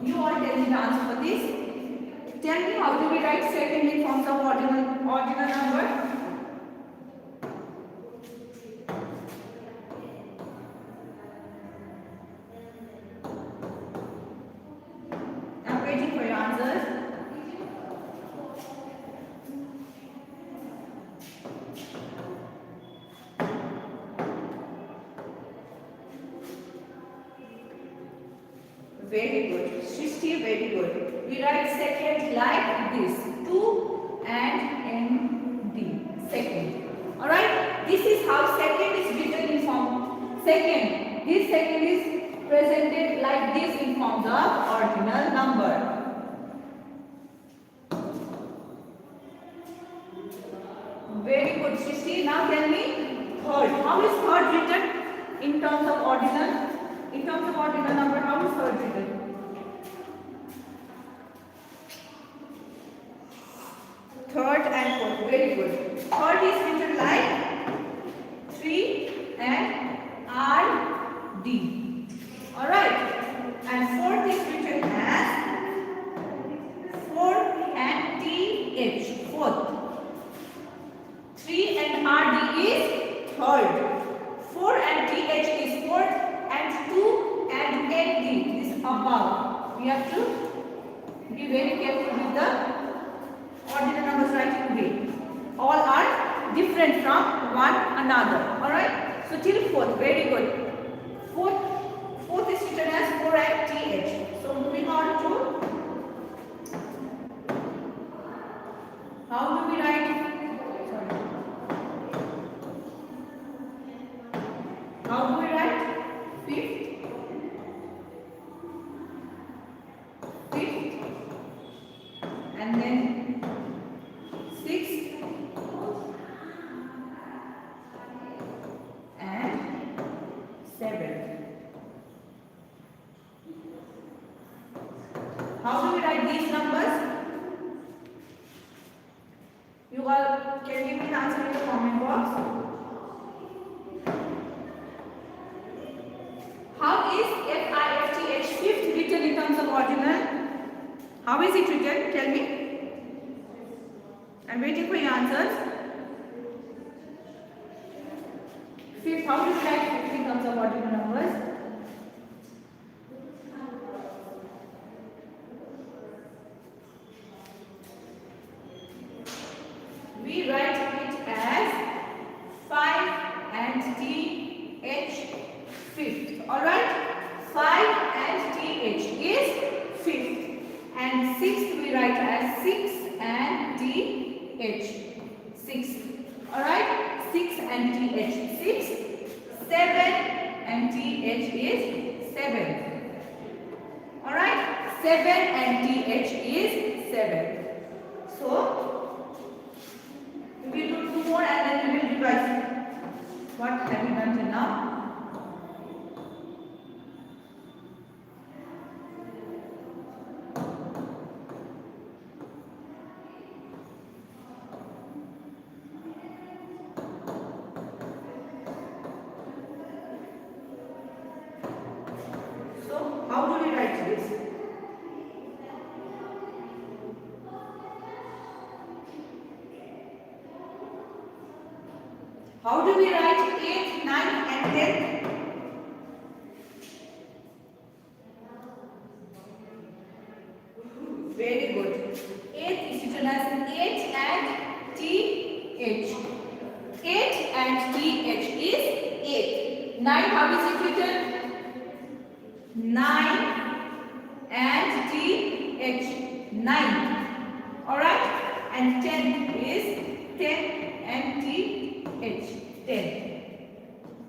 You all tell me the answer for this. Tell me how do we write second in forms of ordinal number? I'm waiting for your answers. Very good. Srishti, very good. We write second like this. 2 and ND. Second. Alright? This is how second is written in form. Second. This second is presented like this in forms of ordinal number. Very good, Srishti. Now tell me third. How is third written in terms of ordinal? In terms of ordinal number, how is third written? Third and fourth. Very good. Third is written like 3 and RD. Alright. And fourth is written as 4 and TH. Fourth. 3 and RD is third. 4 and TH is fourth. And 2 and ND is above. We have to be very careful with the ordinal numbers writing way. All are different from one another. Alright? So till fourth. Very good. Fourth is written as 4 and TH. So moving on to how do we write? How do we write? Fifth, and then sixth, and seventh. How do we write these numbers? You all can give me the answer in the comment box. How is FIFTH fifth written in terms of ordinal? How is it written? Tell me. I'm waiting for your answers. Fifth, how do you write fifth in terms of ordinal numbers? We write it as 5 and TH fifth. Alright? 5 and TH is fifth. And sixth we write as 6 and TH. Sixth. Alright? 6 and TH. 6. 7 and TH is 7. Alright? 7 and TH is 7. So, we will do 2 more and then we will revise. What have you done till now? So, how do we write this? How do we write 8, 9 and 10? Very good. 8 is written as 8 and TH. 8 and TH is 8. 9, how is it written? 9 and TH. 9. Alright? And 10 is 10 and TH. 10.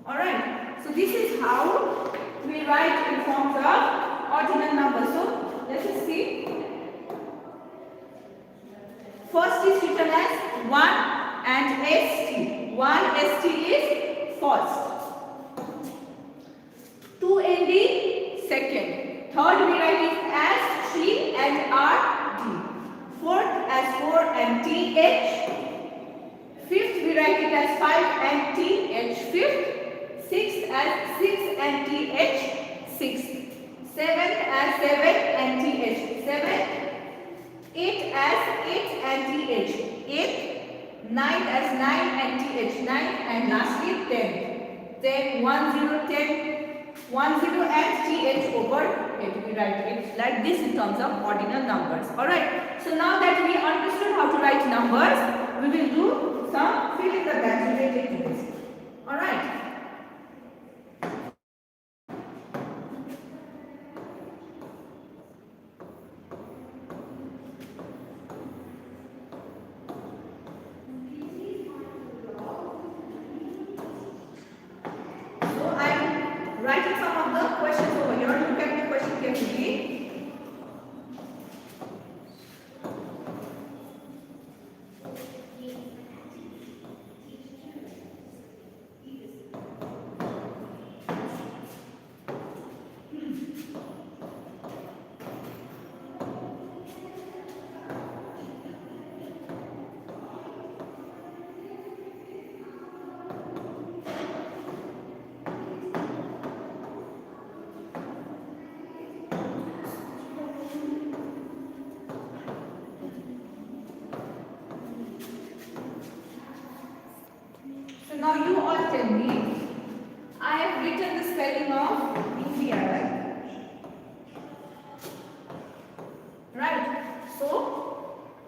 Alright. So this is how we write in forms of ordinal numbers. So let us see. First is written as 1 and ST. 1 ST is first. 2 ND second. Third we write it as 3 and RD. Fourth as 4 and TH. Fifth we write it as 5 and TH. Fifth. Sixth as 6 and TH. Sixth. Seventh as 7 and TH. Seventh. Eighth as 8 and TH. Eighth. Ninth as 9 and TH. Ninth. And lastly 10. 10, 1, 0, 10. 1, 0 and TH over 8. We write it like this in terms of ordinal numbers. Alright. So now that we understood how to write numbers, we will do some fill in the blanks related to this. Alright. So I am writing some of the questions over here. Look at the question carefully. So now you all tell me, I have written the spelling of India, right? So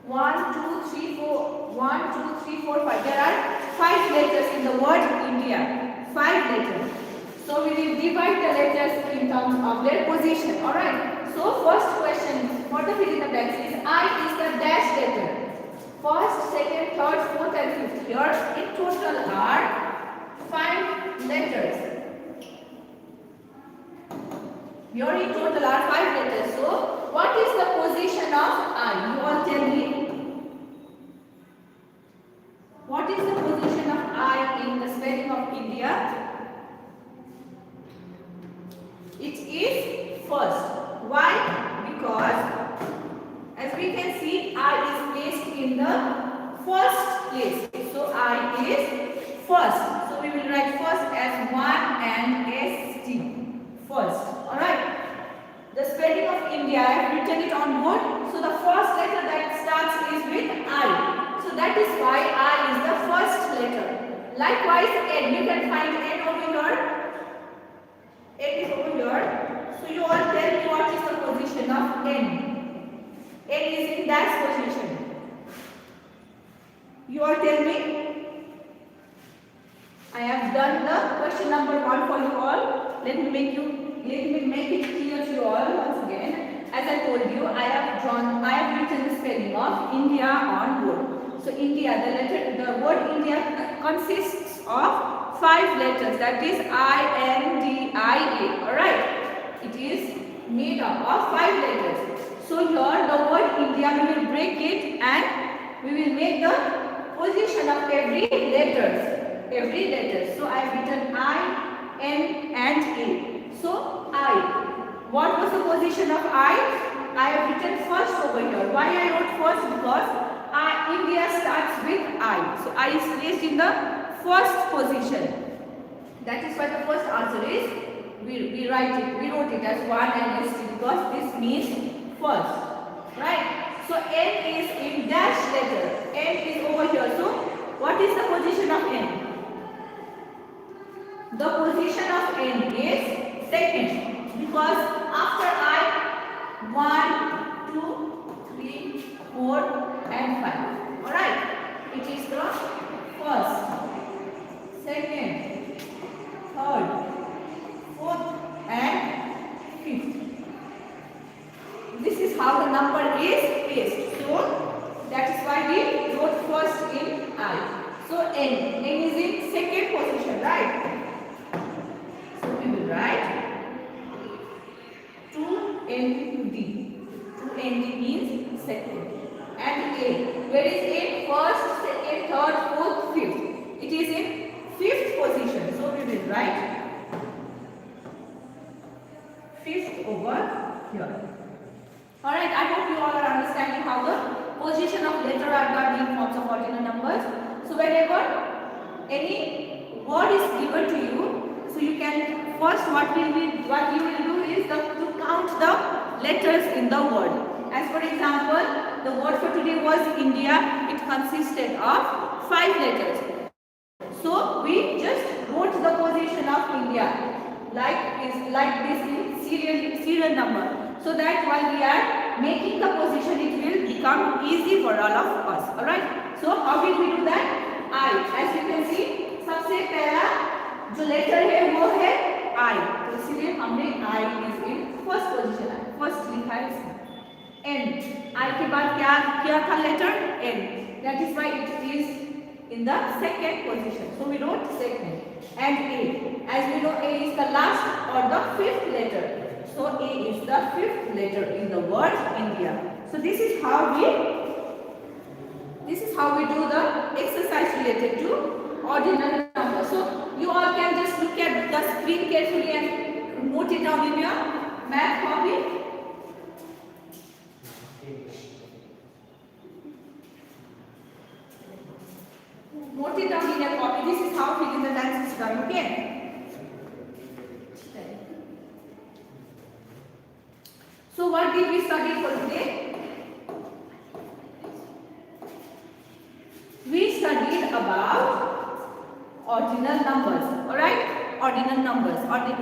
1, 2, 3, 4, 1, 2, 3, 4, 5. There are 5 letters in the word India. 5 letters. So we will divide the letters in terms of their position. Alright. So first question for the fill in the blanks is I is the dash letter. First, second, third, fourth and fifth. Here in total are 5 letters. Here in total are 5 letters. So what is the position of I? You all tell me. What is the position of I in the spelling of India? It is first. Why? Because as we can see, I is placed in the first place. So I is first. So we will write first as 1 and ST. First. Alright. The spelling of India, I have written it on board. So the first letter that starts is with I. So that is why I is the first letter. Likewise, N. You can find N over here. N is over here. So you all tell me what is the position of N. N is in dash position. You all tell me. I have done the question number 1 for you all. Let me make it clear to you all once again. As I told you, I have written the spelling of India on board. So India, the word India consists of 5 letters. That is I-N-D-I-A. Alright. It is made up of 5 letters. So here the word India, we will break it and we will make the position of every letter. So I have written I, N and A. So I. What was the position of I? I have written first over here. Why I wrote first? Because India starts with I. So I is placed in the first position. That is why the first answer is we wrote it as 1 and ST because this means first, right? So N is in dash letter. N is over here. So what is the position of N? The position of N is second because after I 1, 2, 3, 4 and 5. Alright. It is the first, second, third, fourth and fifth. This is how the number is placed. So That is why we wrote first in I. So N. N is in second position, right? So we will write 2ND. 2ND means second. And A. Where is A? First, second, third, fourth, fifth. It is in fifth position. So we will write fifth over here. Alright, I hope you all are understanding how the position of letter are done in forms of ordinal numbers. So whenever any word is given to you, so you can first what you will do is to count the letters in the word. As for example, the word for today was India. It consisted of 5 letters. So we just wrote the position of India like this in serial number. So that while we are making the position, it will become easy for all of us. Alright. So how did we do that? I. As you can see, सबसे पहला जो letter है वो है I. तो इसलिए हमने I is in first position. First लिखा है इसमें. N. I के बाद क्या था letter? N. That is why it is in the second position. So we wrote second. And A. As we know, A is the last or the fifth letter. So A is the fifth letter in the word India. So this is how we do the exercise related to ordinal numbers. So you all can just look at the screen carefully and note it down in your math copy. Note it down in your copy. This is how fill in the blanks is done. Okay. So what did we study for today? We studied about ordinal numbers. Alright? Ordinal numbers.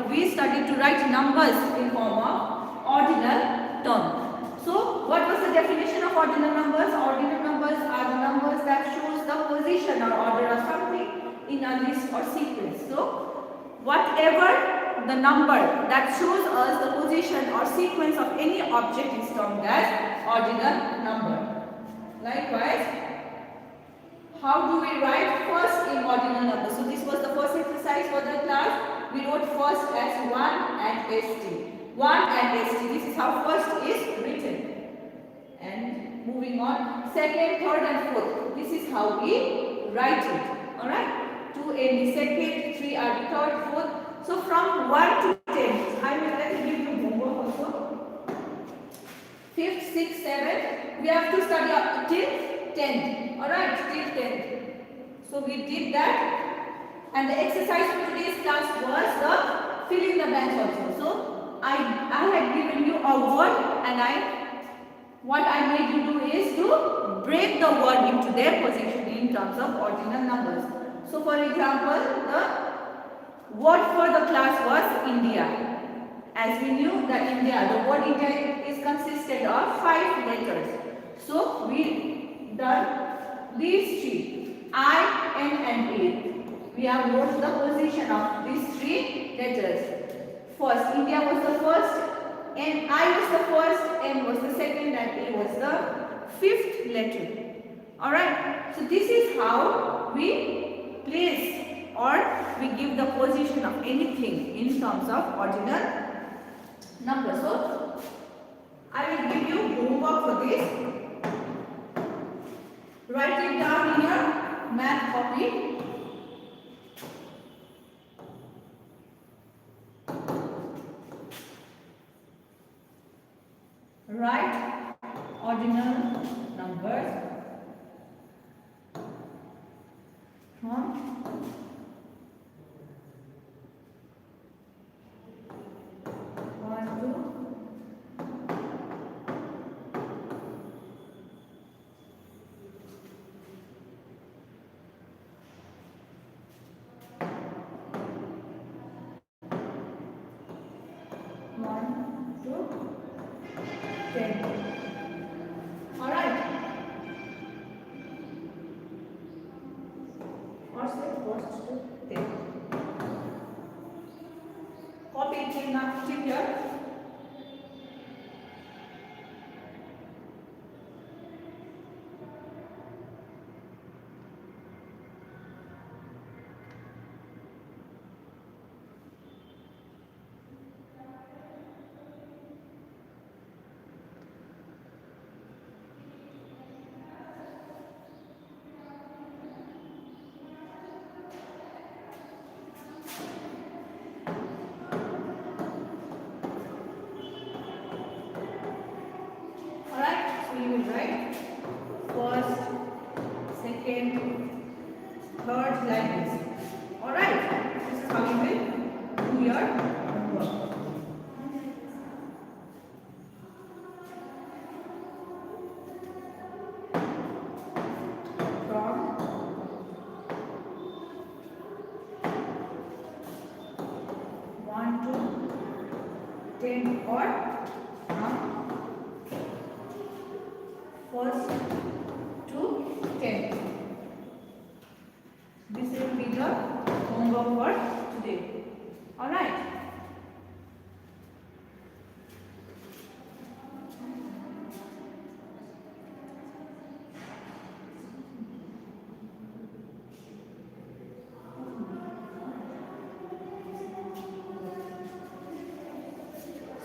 We studied to write numbers in form of ordinal term. So what was the definition of ordinal numbers? Ordinal numbers are the numbers that shows the position or order of something in a list or sequence. So whatever the number that shows us the position or sequence of any object is termed as ordinal number. Likewise, how do we write first in ordinal number? So this was the first exercise for the class. We wrote first as 1 and ST. 1 and ST. This is how first is written. And moving on, second, third and fourth. This is how we write it. Alright? 2 in the second, 3 are the third, fourth. So from 1 to 10, I will give you homework also. 5th, 6th, 7th, we have to study up till 10th. Alright, till 10th. So we did that. And the exercise for today's class was the fill in the blanks also. So I had given you a word and what I made you do is to break the word into their position in terms of ordinal numbers. So for example, the word for the class was India. As we knew that India, the word India is consisted of 5 letters. So we done these 3, I, N and A. We have wrote the position of these 3 letters. First, India was the first, and I was the first, N was the second, and A was the 5th letter. Alright, so this is how we place or we give the position of anything in terms of ordinal numbers. So I will give you homework for this. Write it down in your math copy. Write ordinal numbers from 1 to 10. Alright. What's the 10? Copy it in now. Keep here. So you will write first, second, third like this. Alright, this is how you will do your homework. From 1 to 10 or from first to 10. This will be the homework for today. Alright.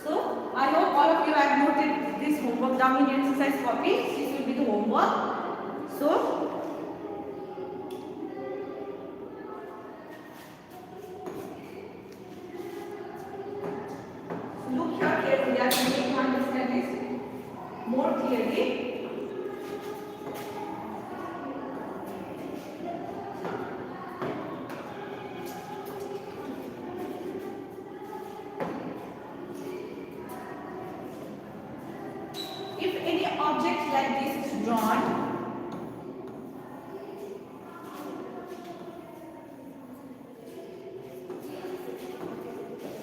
So, I hope all of you have noted this homework down in your exercise copy. This will be the homework. So, look here carefully. I can make you understand this more clearly. If any object like this is drawn,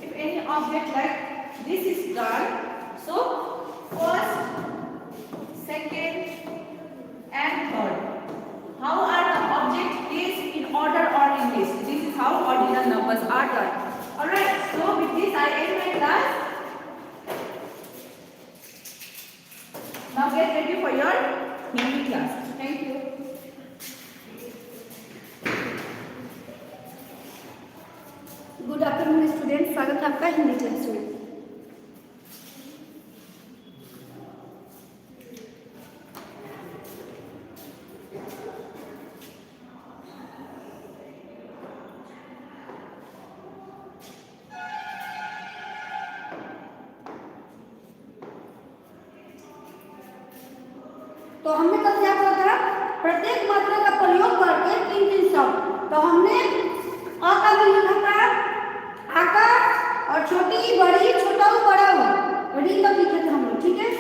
if any object like this is done, so first, second and third. How are the object placed in order or in list? This is how ordinal numbers are done. Alright, so with this I end my class. Now get ready for your Hindi class. Thank you. Good afternoon student, स्वागत है आपका Hindi class में। तो हमने कल क्या कहा था? प्रत्येक मात्रा का प्रयोग करके तीन तीन शब्द। तो हमने अ का भी लिखा था, आका और छोटी बड़ी, छोटा हो बड़ा हो, री तक लिखे थे हम लोग, ठीक है।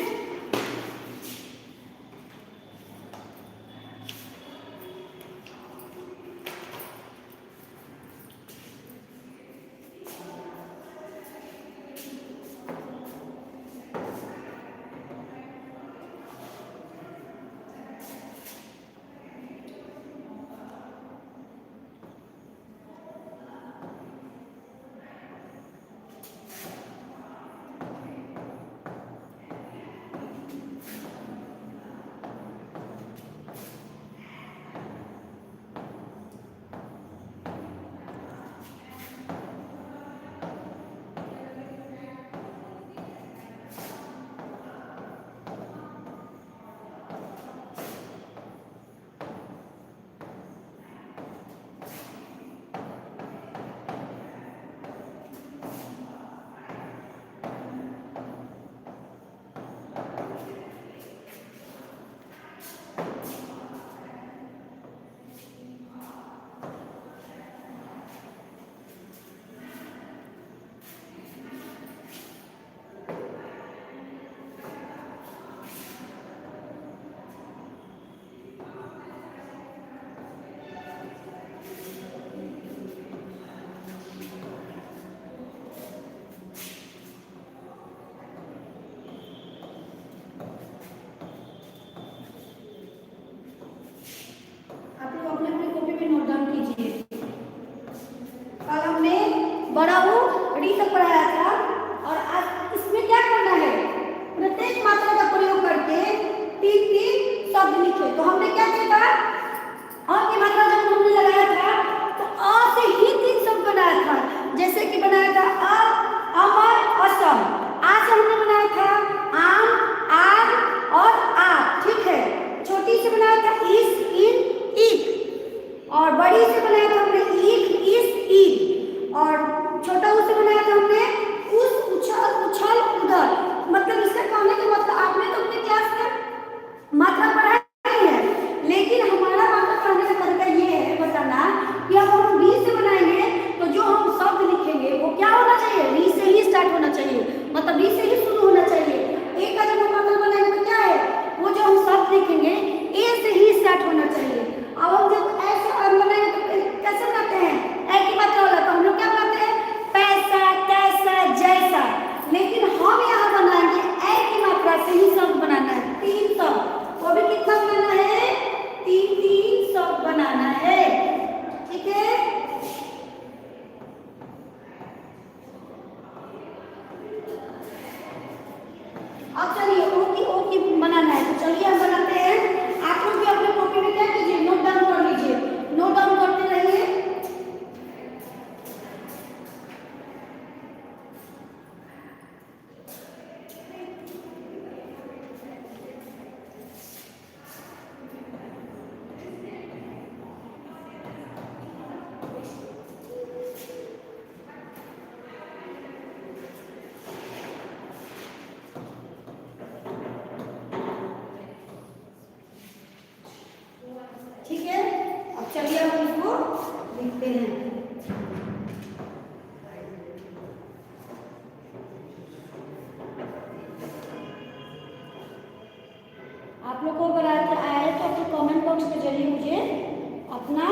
बड़ा हो री तक पढ़ाया था और आज इसमें क्या करना है, प्रत्येक मात्रा का प्रयोग करके तीन तीन शब्द लिखे। तो हमने क्या किया था, अ की मात्रा जब हमने लगाया था तो अ से ही तीन शब्द बनाया था। जैसे कि बनाया था अ, अमर, असम। आ से हमने बनाया था आम, आग और आप, ठीक है। छोटी से बनाया था इस, इन, ईक। और बड़ी से बनाया था हमने ईक, इस, ईद। और छोटा उसे बनाया था हमने उस, उछल, उछल, उधर। मतलब इसका कहने का मतलब आपने तो अपने क्लास में स्टार्ट होना चाहिए। अब हम जब ऐसा बनाएंगे तो कैसे बनाते हैं, एक ही मात्रा वाला, तो हम लोग क्या बनाते हैं, पैसा, कैसा, जैसा। लेकिन हम यहाँ बनाएंगे एक ही मात्रा से ही शब्द बनाना है, 3 शब्द, वो भी कितना बनाना है, 3 शब्द बनाना है, ठीक है। अब चलिए ओ की बनाना है, तो चलिए हम बनाते हैं। आप लोग भी अपने कॉपी में क्या कीजिए, नोट डाउन कर लीजिए, नोट डाउन करते रहिए। ठीक है, अब चलिए हम इसको लिखते हैं। आप लोग को अगर आए तो अपने कमेंट बॉक्स के जरिए मुझे अपना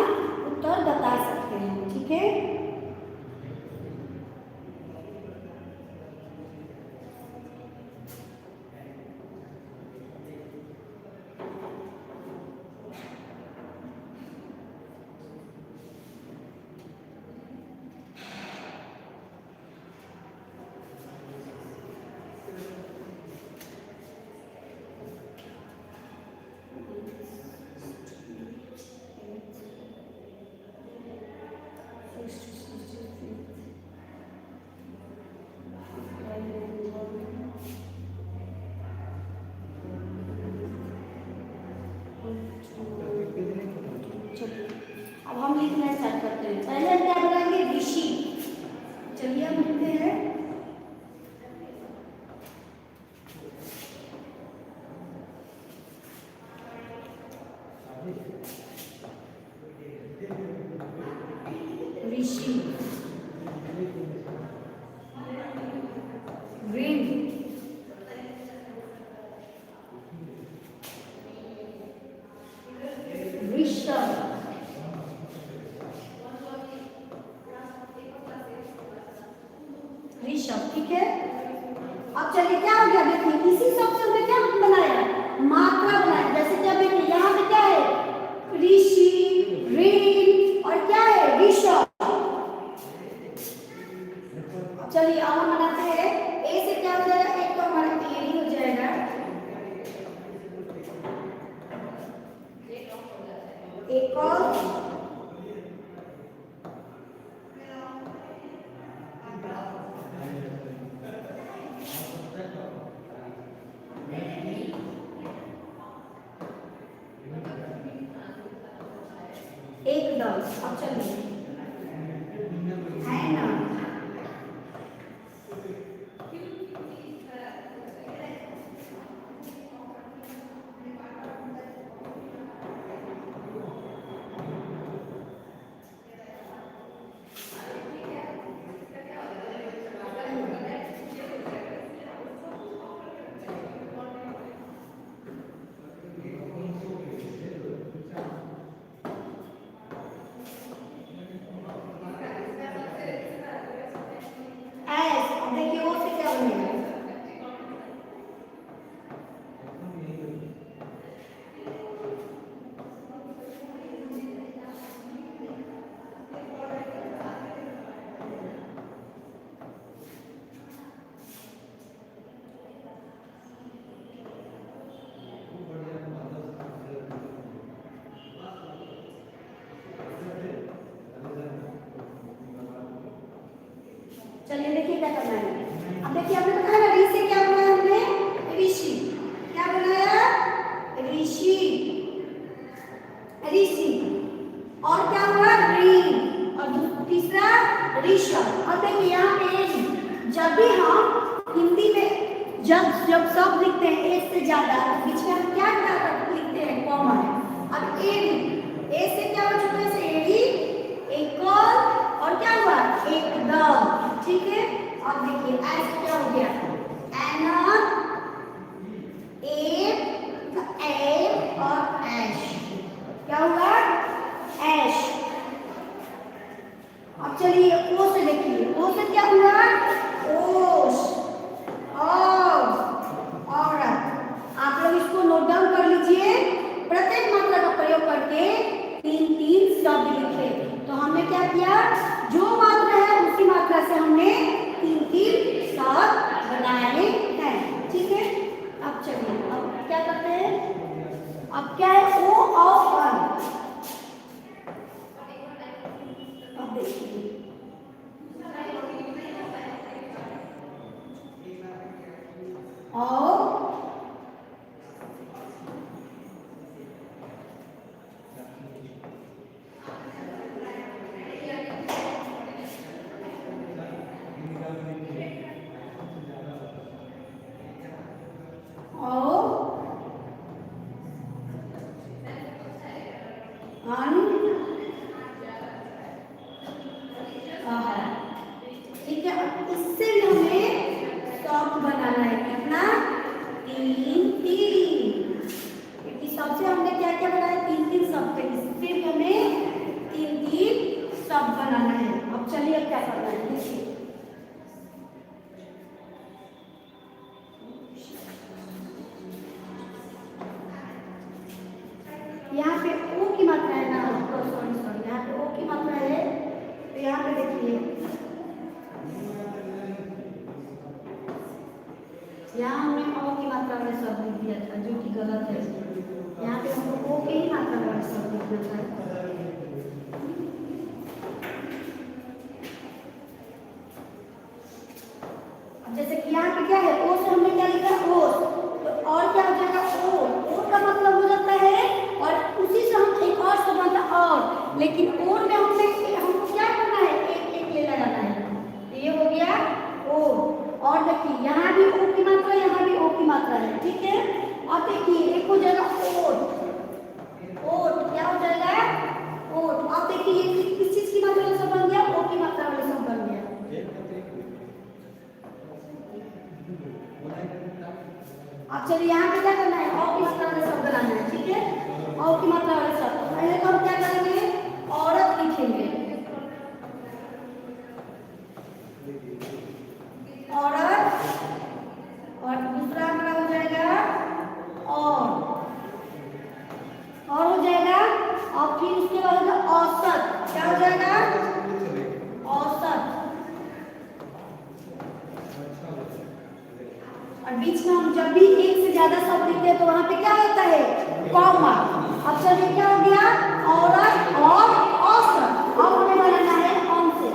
उत्तर बता सकते हैं, ठीक है। अब हम लिखना स्टार्ट करते हैं। पहले हम क्या बनाएंगे, ऋषि। चलिए हम लिखते हैं ऋषि, ग्रीन, ऋषभ, ऋषभ, ठीक है। अब चलिए क्या हो गया, देखिए इसी शब्द से हमने क्या बनाया, मात्रा बनाया। जैसे क्या देखिए यहाँ पे क्या है, ऋषि, ऋण और क्या है, ऋषभ। चलिए अब हम बनाते हैं, ए से क्या हो जाएगा, एक तो हमारा एरी हो जाएगा, एक और एकदम। अब चलिए है ना, देखिए वो से क्या बनेगा, चलिए देखिए क्या करना है। अब देखिए हमने बताया ना, ऋषि से क्या बनाया हमने, ऋषि। क्या बनाया, ऋषि, ऋषि। और क्या हुआ, ऋण। और तीसरा ऋषभ। अब देखिए यहाँ पे जब भी हम हिंदी में जब शब्द लिखते हैं एक से ज्यादा, तो बीच में हम क्या लिखते हैं, कॉमा। अब ए से क्या हो चुका है, एडी, एक और क्या हुआ, एकदम, ठीक है। अब देखिए ऐसे क्या हो गया, एन, ए और एश, नोट डाउन कर लीजिए। प्रत्येक मात्रा का प्रयोग करके 3-3 शब्द लिखे। तो हमने क्या किया, जो मात्रा है उसी मात्रा से हमने 3-3 शब्द बनाए हैं। ठीक है, अब चलिए अब क्या करते हैं, अब क्या है ओ ऑफ 1। अब देखिए और ठीक है, इससे भी हमें शब्द बनाना है। कितना, 3-3। क्योंकि सबसे हमने क्या क्या बनाया, 3-3 शब्द। इससे भी हमें 3-3 शब्द बनाना है। अब चलिए अब क्या करना है, देखिए यहाँ पे ओ की मात्रा है ना, सॉरी यहाँ पे ओ की मात्रा है। तो यहाँ पे देखिए यहाँ हमने ओ की मात्रा वाले शब्द लिख दिया था, जो कि गलत है। यहाँ पे हमको ओ के ही मात्रा वाले शब्द लिखना था। अब जैसे कि यहाँ पे क्या है, ओ से हमने क्या लिखा, ओ। तो और क्या हो जाएगा, ओ का मतलब हो जाता है, और उसी से हम एक और शब्द बनता और। लेकिन और में हमको क्या करना है, एक एक ले लगाना है। तो ये हो गया ओ। और देखिए यहाँ भी ओ की मात्रा, यहाँ भी ओ की मात्रा है। ठीक है, और देखिए एक हो जाएगा ओट। क्या हो जाएगा, ओट। अब देखिए ये किस चीज की मात्रा वाला शब्द बन गया, ओ की मात्रा वाला शब्द बन गया। अब चलिए यहाँ पे क्या करना है, ओ की मात्रा वाला शब्द बनाना है। ठीक है, ओ की मात्रा वाला शब्द। पहले तो हम क्या करेंगे, औरत लिखेंगे, औरत। और दूसरा हमारा हो जाएगा और हो जाएगा। और फिर उसके बाद होगा औसत। क्या हो जाएगा, औसत। और बीच में हम जब भी एक से ज्यादा शब्द लिखते हैं तो वहां पे क्या होता है, कॉमा। अब चलिए क्या हो गया, औरत और औसत। अब हमें बनाना है औं से,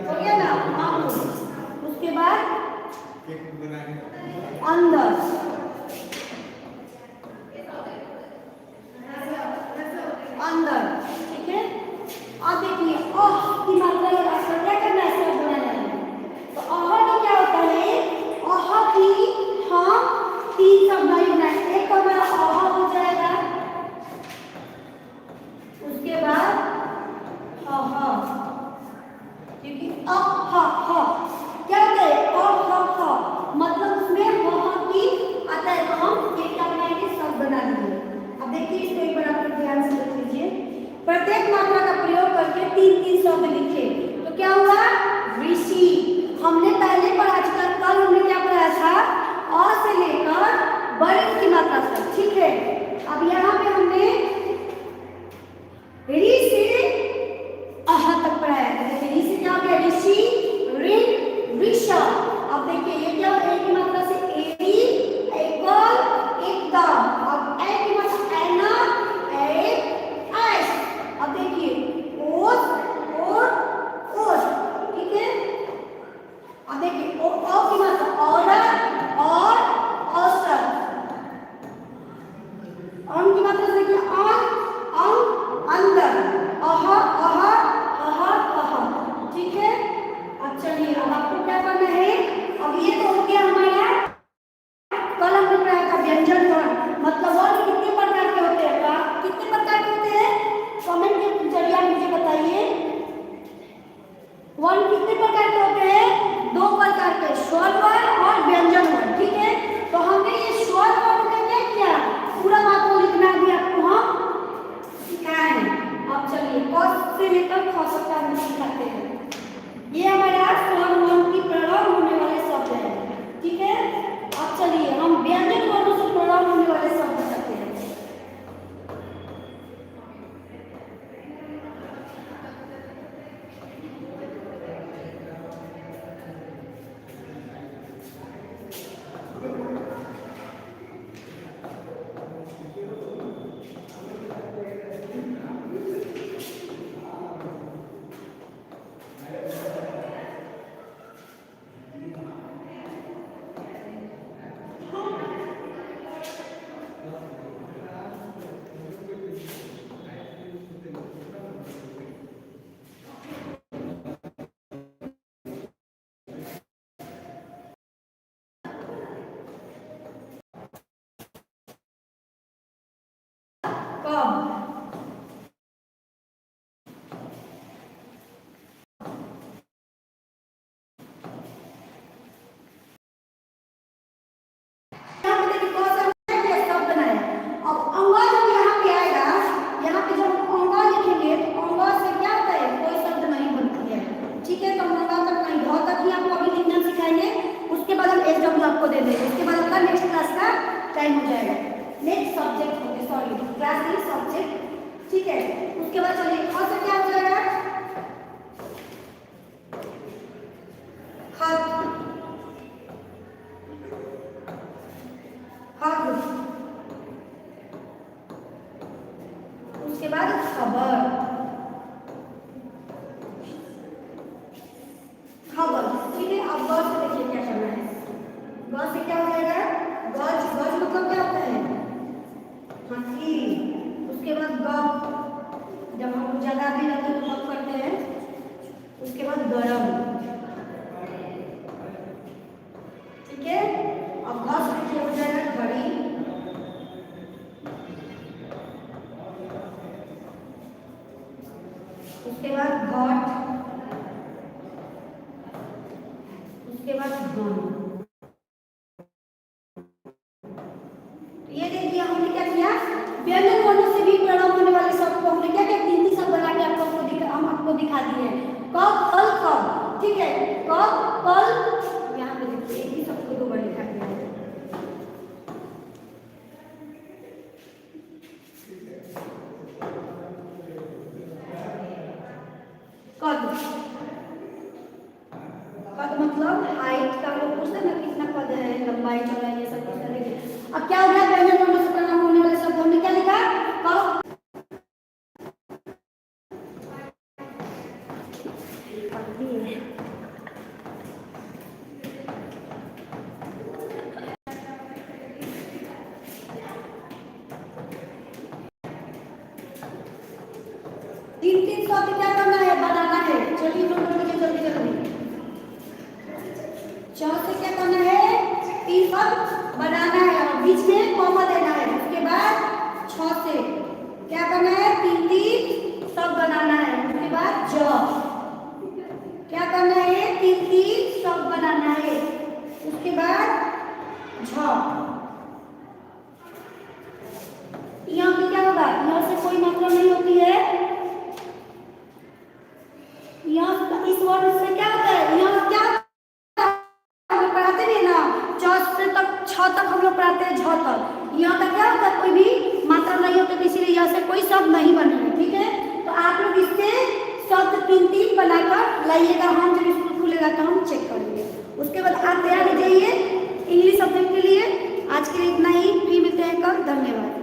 हो गया ना, उसके बाद अंदर, अंदर। ठीक है, अब देखिए अह की मात्रा लगाकर क्या करना है, शब्द बनाना है। तो अह में क्या होता है, अह की हम 3 शब्द बनाए। एक हमारा अह हो जाएगा, उसके बाद अह, क्योंकि क्या होता है, मतलब उसमें की आता है। तो हम एक क्या बनाएंगे, शब्द बना देंगे। अब देखिए इसको एक बार आप ध्यान से देख लीजिए। प्रत्येक मात्रा का प्रयोग करके 3-3 शब्द लिखे। तो क्या हुआ, ऋषि। हमने पहले पढ़ा था, कल हमने क्या पढ़ाया था, अ से लेकर बड़े की मात्रा तक। ठीक है, अब यहाँ पे हमने ऋ से अह तक पढ़ाया। देखिए ऋ से क्या हो गया, ऋषि, ऋण, ऋषभ। अब देखिए ये क्या है, ए की मात्रा से एरी, एकल, एकदम। अब ए की मात्रा ऐना, एक, ऐश। अब देखिए ओस और ओस। ठीक है, अब देखिए ओ की मात्रा औरत और औसत। अं की मात्रा से देखिए अंदर, अह अह अह अह। ठीक है, अब चलिए अब आपको क्या करना है, अब ये तो हो गया हमारा, कल हमने पढ़ाया था व्यंजन वर्ण। मतलब वर्ण कितने प्रकार के होते हैं, कितने प्रकार के होते हैं, कमेंट के जरिए आप मुझे बताइए। वर्ण कितने प्रकार के होते हैं, 2 प्रकार के, स्वर वर्ण और व्यंजन वर्ण। ठीक है, तो हमने ये स्वर वर्ण का क्या किया, पूरा बात को लिखना भी आपको हम सिखाए हैं। अब चलिए क से लेकर ख शब्द हम सिखाते हैं। ये हमारा स्वर वर्ण की प्रणाम होने वाले शब्द है, ठीक है। अब चलिए हम व्यंजन वर्णों से प्रणाम होने वाले शब्द करते हैं। आपको दे देंगे, उसके बाद आपका नेक्स्ट क्लास का टाइम हो जाएगा। नेक्स्ट सब्जेक्ट हो गया, सॉरी क्लास नहीं सब्जेक्ट, ठीक है। उसके बाद चलिए और से क्या हो जाएगा, खत, खत, उसके बाद खबर, खबर, ठीक है। अब ग से देखिए क्या करना है, ग से क्या हो जाएगा, गज, गज मतलब क्या होता है, हाथी। उसके बाद ग, जब हम ज्यादा भी रहते हैं तो गप करते हैं। उसके बाद गरम, ठीक है। अब ग से देखिए हो जाएगा घड़ी, उसके बाद घट, उसके बाद घन। ये देखिए हमने क्या किया, व्यंजन वर्णों से भी प्रणाम होने वाले शब्द को हमने क्या क्या तीन शब्द बना के हम आपको दिखा दिए। कब, कल, कब, ठीक है। कब, कल, यहाँ पे देखिए एक ही शब्द को दो बार लिखा गया है। कद, कद मतलब हाइट का, लोग पूछते हैं ना कितना कद है, लंबाई चौड़ाई ये सब पूछते हैं। अब क्या हो गया, व्यंजन वर्णों से प्रणाम होने वाले शब्द हमने क्या लिखा, कब, तीन तीन शब्द क्या करना है, बनाना है। चलिए नोट कीजिए जल्दी जल्दी। च से क्या करना है, तीन शब्द बनाना है और बीच में कॉमा देना है। उसके बाद छ से क्या करना है, तीन तीन शब्द बनाना है। उसके बाद ज क्या करना है, तीन तीन शब्द बनाना है। उसके बाद झ, यहाँ पे क्या होगा, यहाँ से कोई मात्रा नहीं होती है। यहाँ इस वर्ड से क्या होता है, यहाँ क्या हम लोग पढ़ाते नहीं ना, च से तक छ तक हम लोग पढ़ाते हैं, झ तक। यहाँ तक क्या होता है, कोई भी मात्रा नहीं होती, इसीलिए यहाँ से कोई शब्द नहीं बनेगा, ठीक है। तो आप लोग इससे शब्द तीन तीन बनाकर लाइएगा, हम जब स्कूल खुलेगा तो हम चेक करेंगे। उसके बाद आप तैयार हो जाइए इंग्लिश सब्जेक्ट के लिए। आज के लिए इतना ही, फिर मिलते हैं कल, धन्यवाद।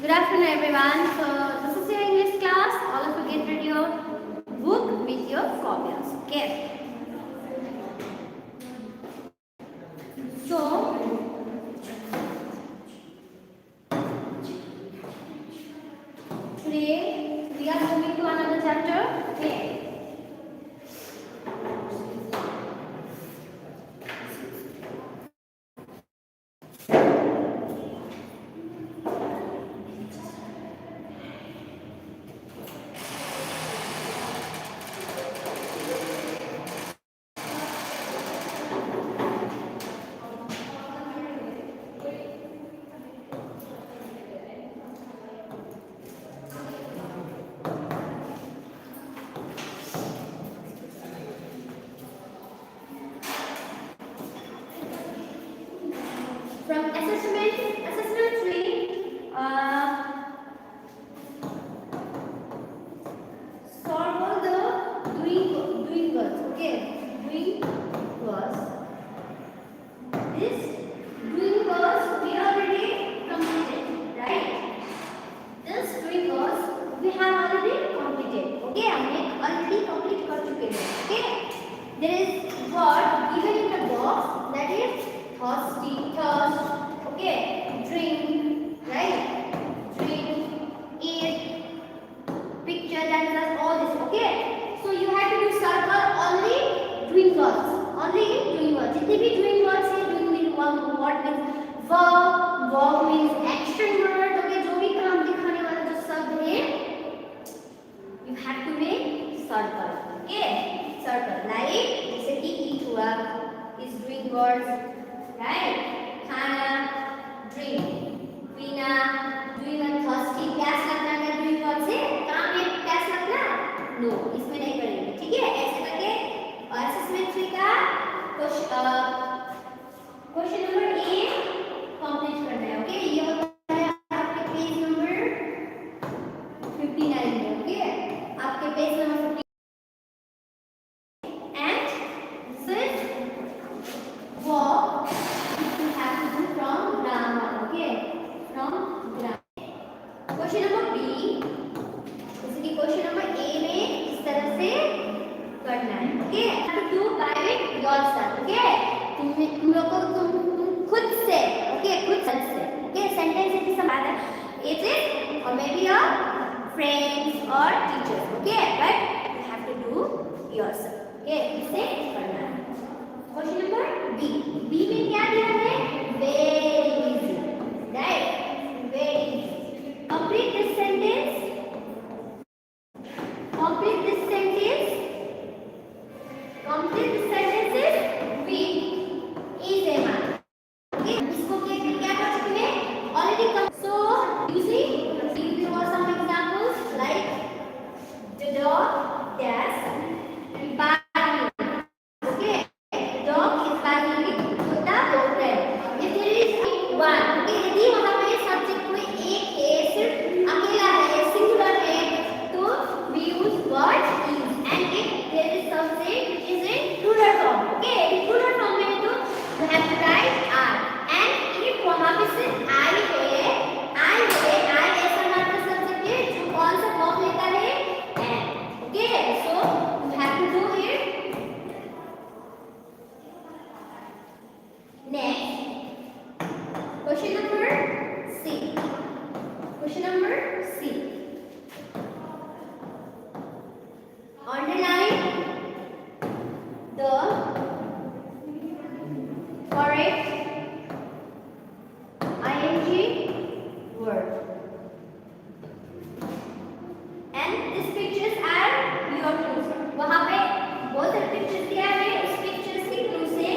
Good afternoon, everyone. So this is your English class. All of you get ready your book with your copies. Okay. So today we are moving to another chapter. Okay. this doing was we already completed, right? This doing was we have already completed. Okay, हमने already complete कर चुके हैं. Okay, there is word given in the box, that is thirsty, thirst. Okay, drink, right? Drink, eat, picture, that is all this. Okay, so you have to do circle only doing words, only doing words. जितने भी doing words हैं, doing means what means verb, verb means action word. Okay, जो भी काम दिखाने वाला जो शब्द है, you have to make circle. Okay, circle like जैसे कि eat हुआ is doing words, right? खाना, drink, पीना, doing a thirsty, प्यास लगना का doing words है. काम में प्यास लगना, no, इसमें नहीं करेंगे. ठीक है, ऐसे करके और असेसमेंट 3 का क्वेश्चन नंबर 8 कंप्लीट करना है. ओके, ये होता है आपके पेज नंबर 59 में. ओके, आपके page number 59 and this walk you have to do from grammar. Okay, from grammar. Question number B, जैसे कि क्वेश्चन नंबर A में इस तरह से करना है. Okay, have to do by yourself. Okay, तुम लोग को तुम खुद से. ओके, खुद से. Okay, sentence is about it is or maybe your friends or teachers. Okay, but you have to do yourself. Okay, इसे करना है. Question number B. B में क्या दिया है? Very easy. Right? Very easy. Complete this sentence. Complete this sentence. Complete this sentences with is a man. Okay, इसको क्या कर सकते हैं? Already come. So using give you some examples like the dog, desk, and barking. Okay, the dog is barking with कुत्ता बोल रहा है. If there is one, okay, यदि वहाँ पे subject में एक है, सिर्फ अकेला है, singular है, तो we use word is. And if there is subject which is in plural form, okay, in plural form में तो you have to write I. And if वहाँ पे सिर्फ I है, I ऐसा मात्र subject है जो कौन सा form लेता है? And. Okay, so you have to do it. Next, question number C. Question number C. Underline the correct ing word. And these pictures are your clues. वहाँ पे बहुत सारे pictures दिया है. उस pictures के clue से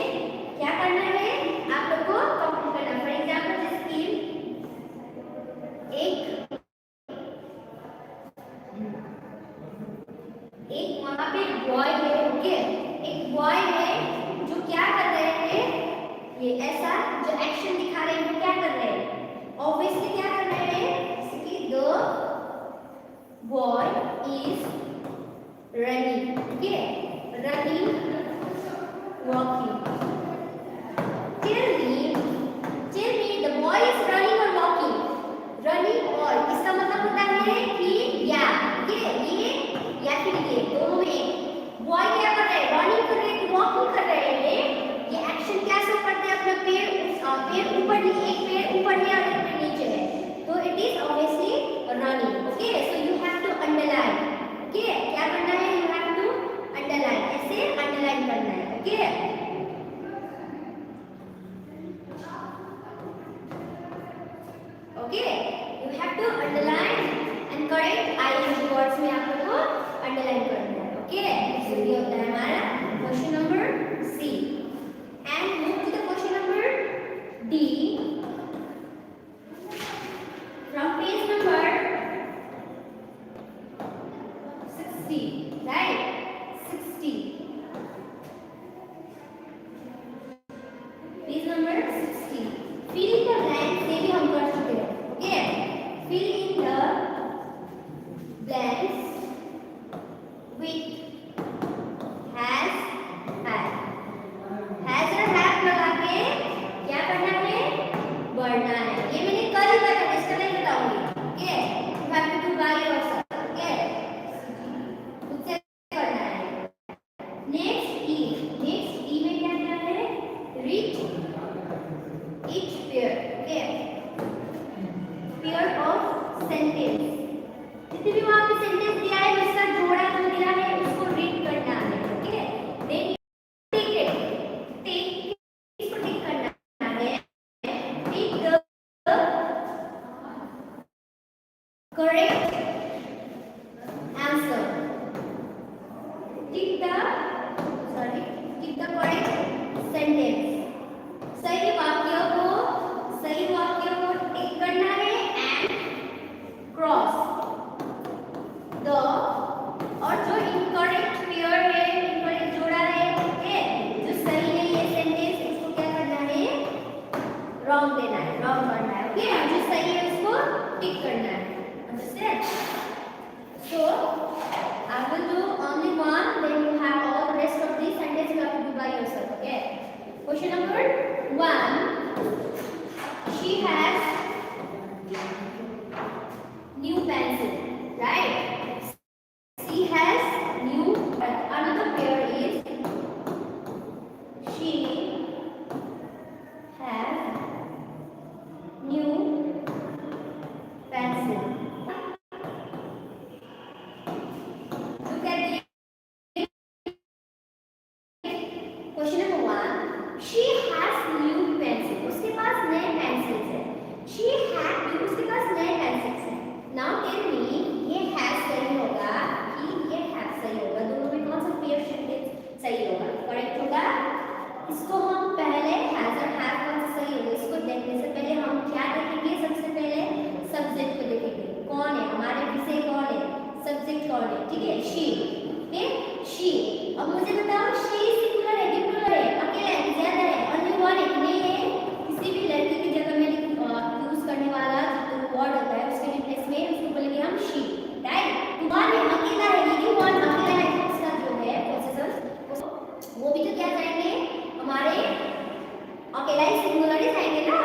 क्या करना है? आप लोग को complete करना. For example, जैसे कि एक वहाँ पे बॉय है. ओके, एक बॉय है जो क्या कर रहे हैं? ये each pair. Okay, pair of sentence. जितने भी वहाँ पे सेंटेंस दिया है उसका जोड़ा जो दिया है उसको रीड करना है. Okay, then take it, take इसको टिक करना है. Tick the correct answer. Tick the correct sentence. सही वाक्य को टिक करना है एंड क्रॉस द, और जो इनकरेक्ट पेयर है, इनकरेक्ट जोड़ा है, ओके, जो सही है ये सेंटेंस, इसको क्या करना है, रॉन्ग देना है, रॉन्ग करना है. ओके, और जो सही है उसको टिक करना है. Understand? So I will do only one, then you have all the rest of these sentences you have to do by yourself. Okay. Question number 1. She has new pencil, right? She has new. Another pair is she has new pencil. Look at the question number 1. She has new pencil. उसके पास नए pencils हैं. She had new, उसके पास नए pencils हैं. Now tell me, ये has सही होगा कि ये have सही होगा? दोनों में कौन सा पेयर सेंटेंस सही होगा, करेक्ट होगा? इसको हम पहले has और have कौन सा सही होगा इसको देखने से पहले हम क्या देखेंगे? सबसे पहले सब्जेक्ट को देखेंगे. कौन है हमारे विषय, कौन है सब्जेक्ट, कौन है? ठीक है, she. Okay, she. अब मुझे बताओ she सिंगुलर है, प्लूरल है, अकेला है, ज्यादा है, ओनली वन है, नहीं है? किसी भी लड़की की जगह में यूज करने वाला जो वर्ड होता है उसके रिप्लेस में उसको बोलेंगे हम she, राइट? वन है, अकेला है, यदि वन अकेला है तो उसका जो है पोसेसिव वो भी तो क्या जाएंगे हमारे अकेला ही सिंगुलर ही जाएंगे ना.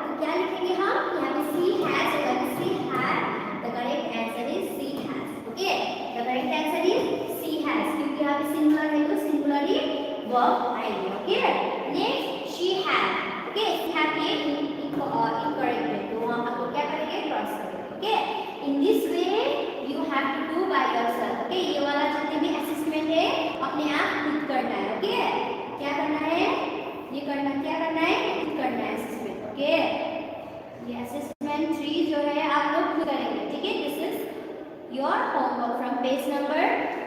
तो क्या लिखेंगे हम यहाँ पे she has होगा, she had. The correct answer is she has. Okay, the correct answer is she has, क्योंकि यहाँ पे सिंगुलर है तो सिंगुलर ही वर्ब आएगा. Okay, next she had. Okay, she had ये इनकरेक्ट है तो हम आपको क्या करेंगे, क्रॉस करेंगे. Okay, in this way you have to do by yourself. Okay, ये वाला जितने भी असेसमेंट है अपने आप खुद करना है. ओके, क्या करना है, ये करना, क्या करना है, खुद करना है असेसमेंट. ओके, ये असेसमेंट 3 जो है आप लोग खुद करेंगे. ठीक है, this is your homework from page number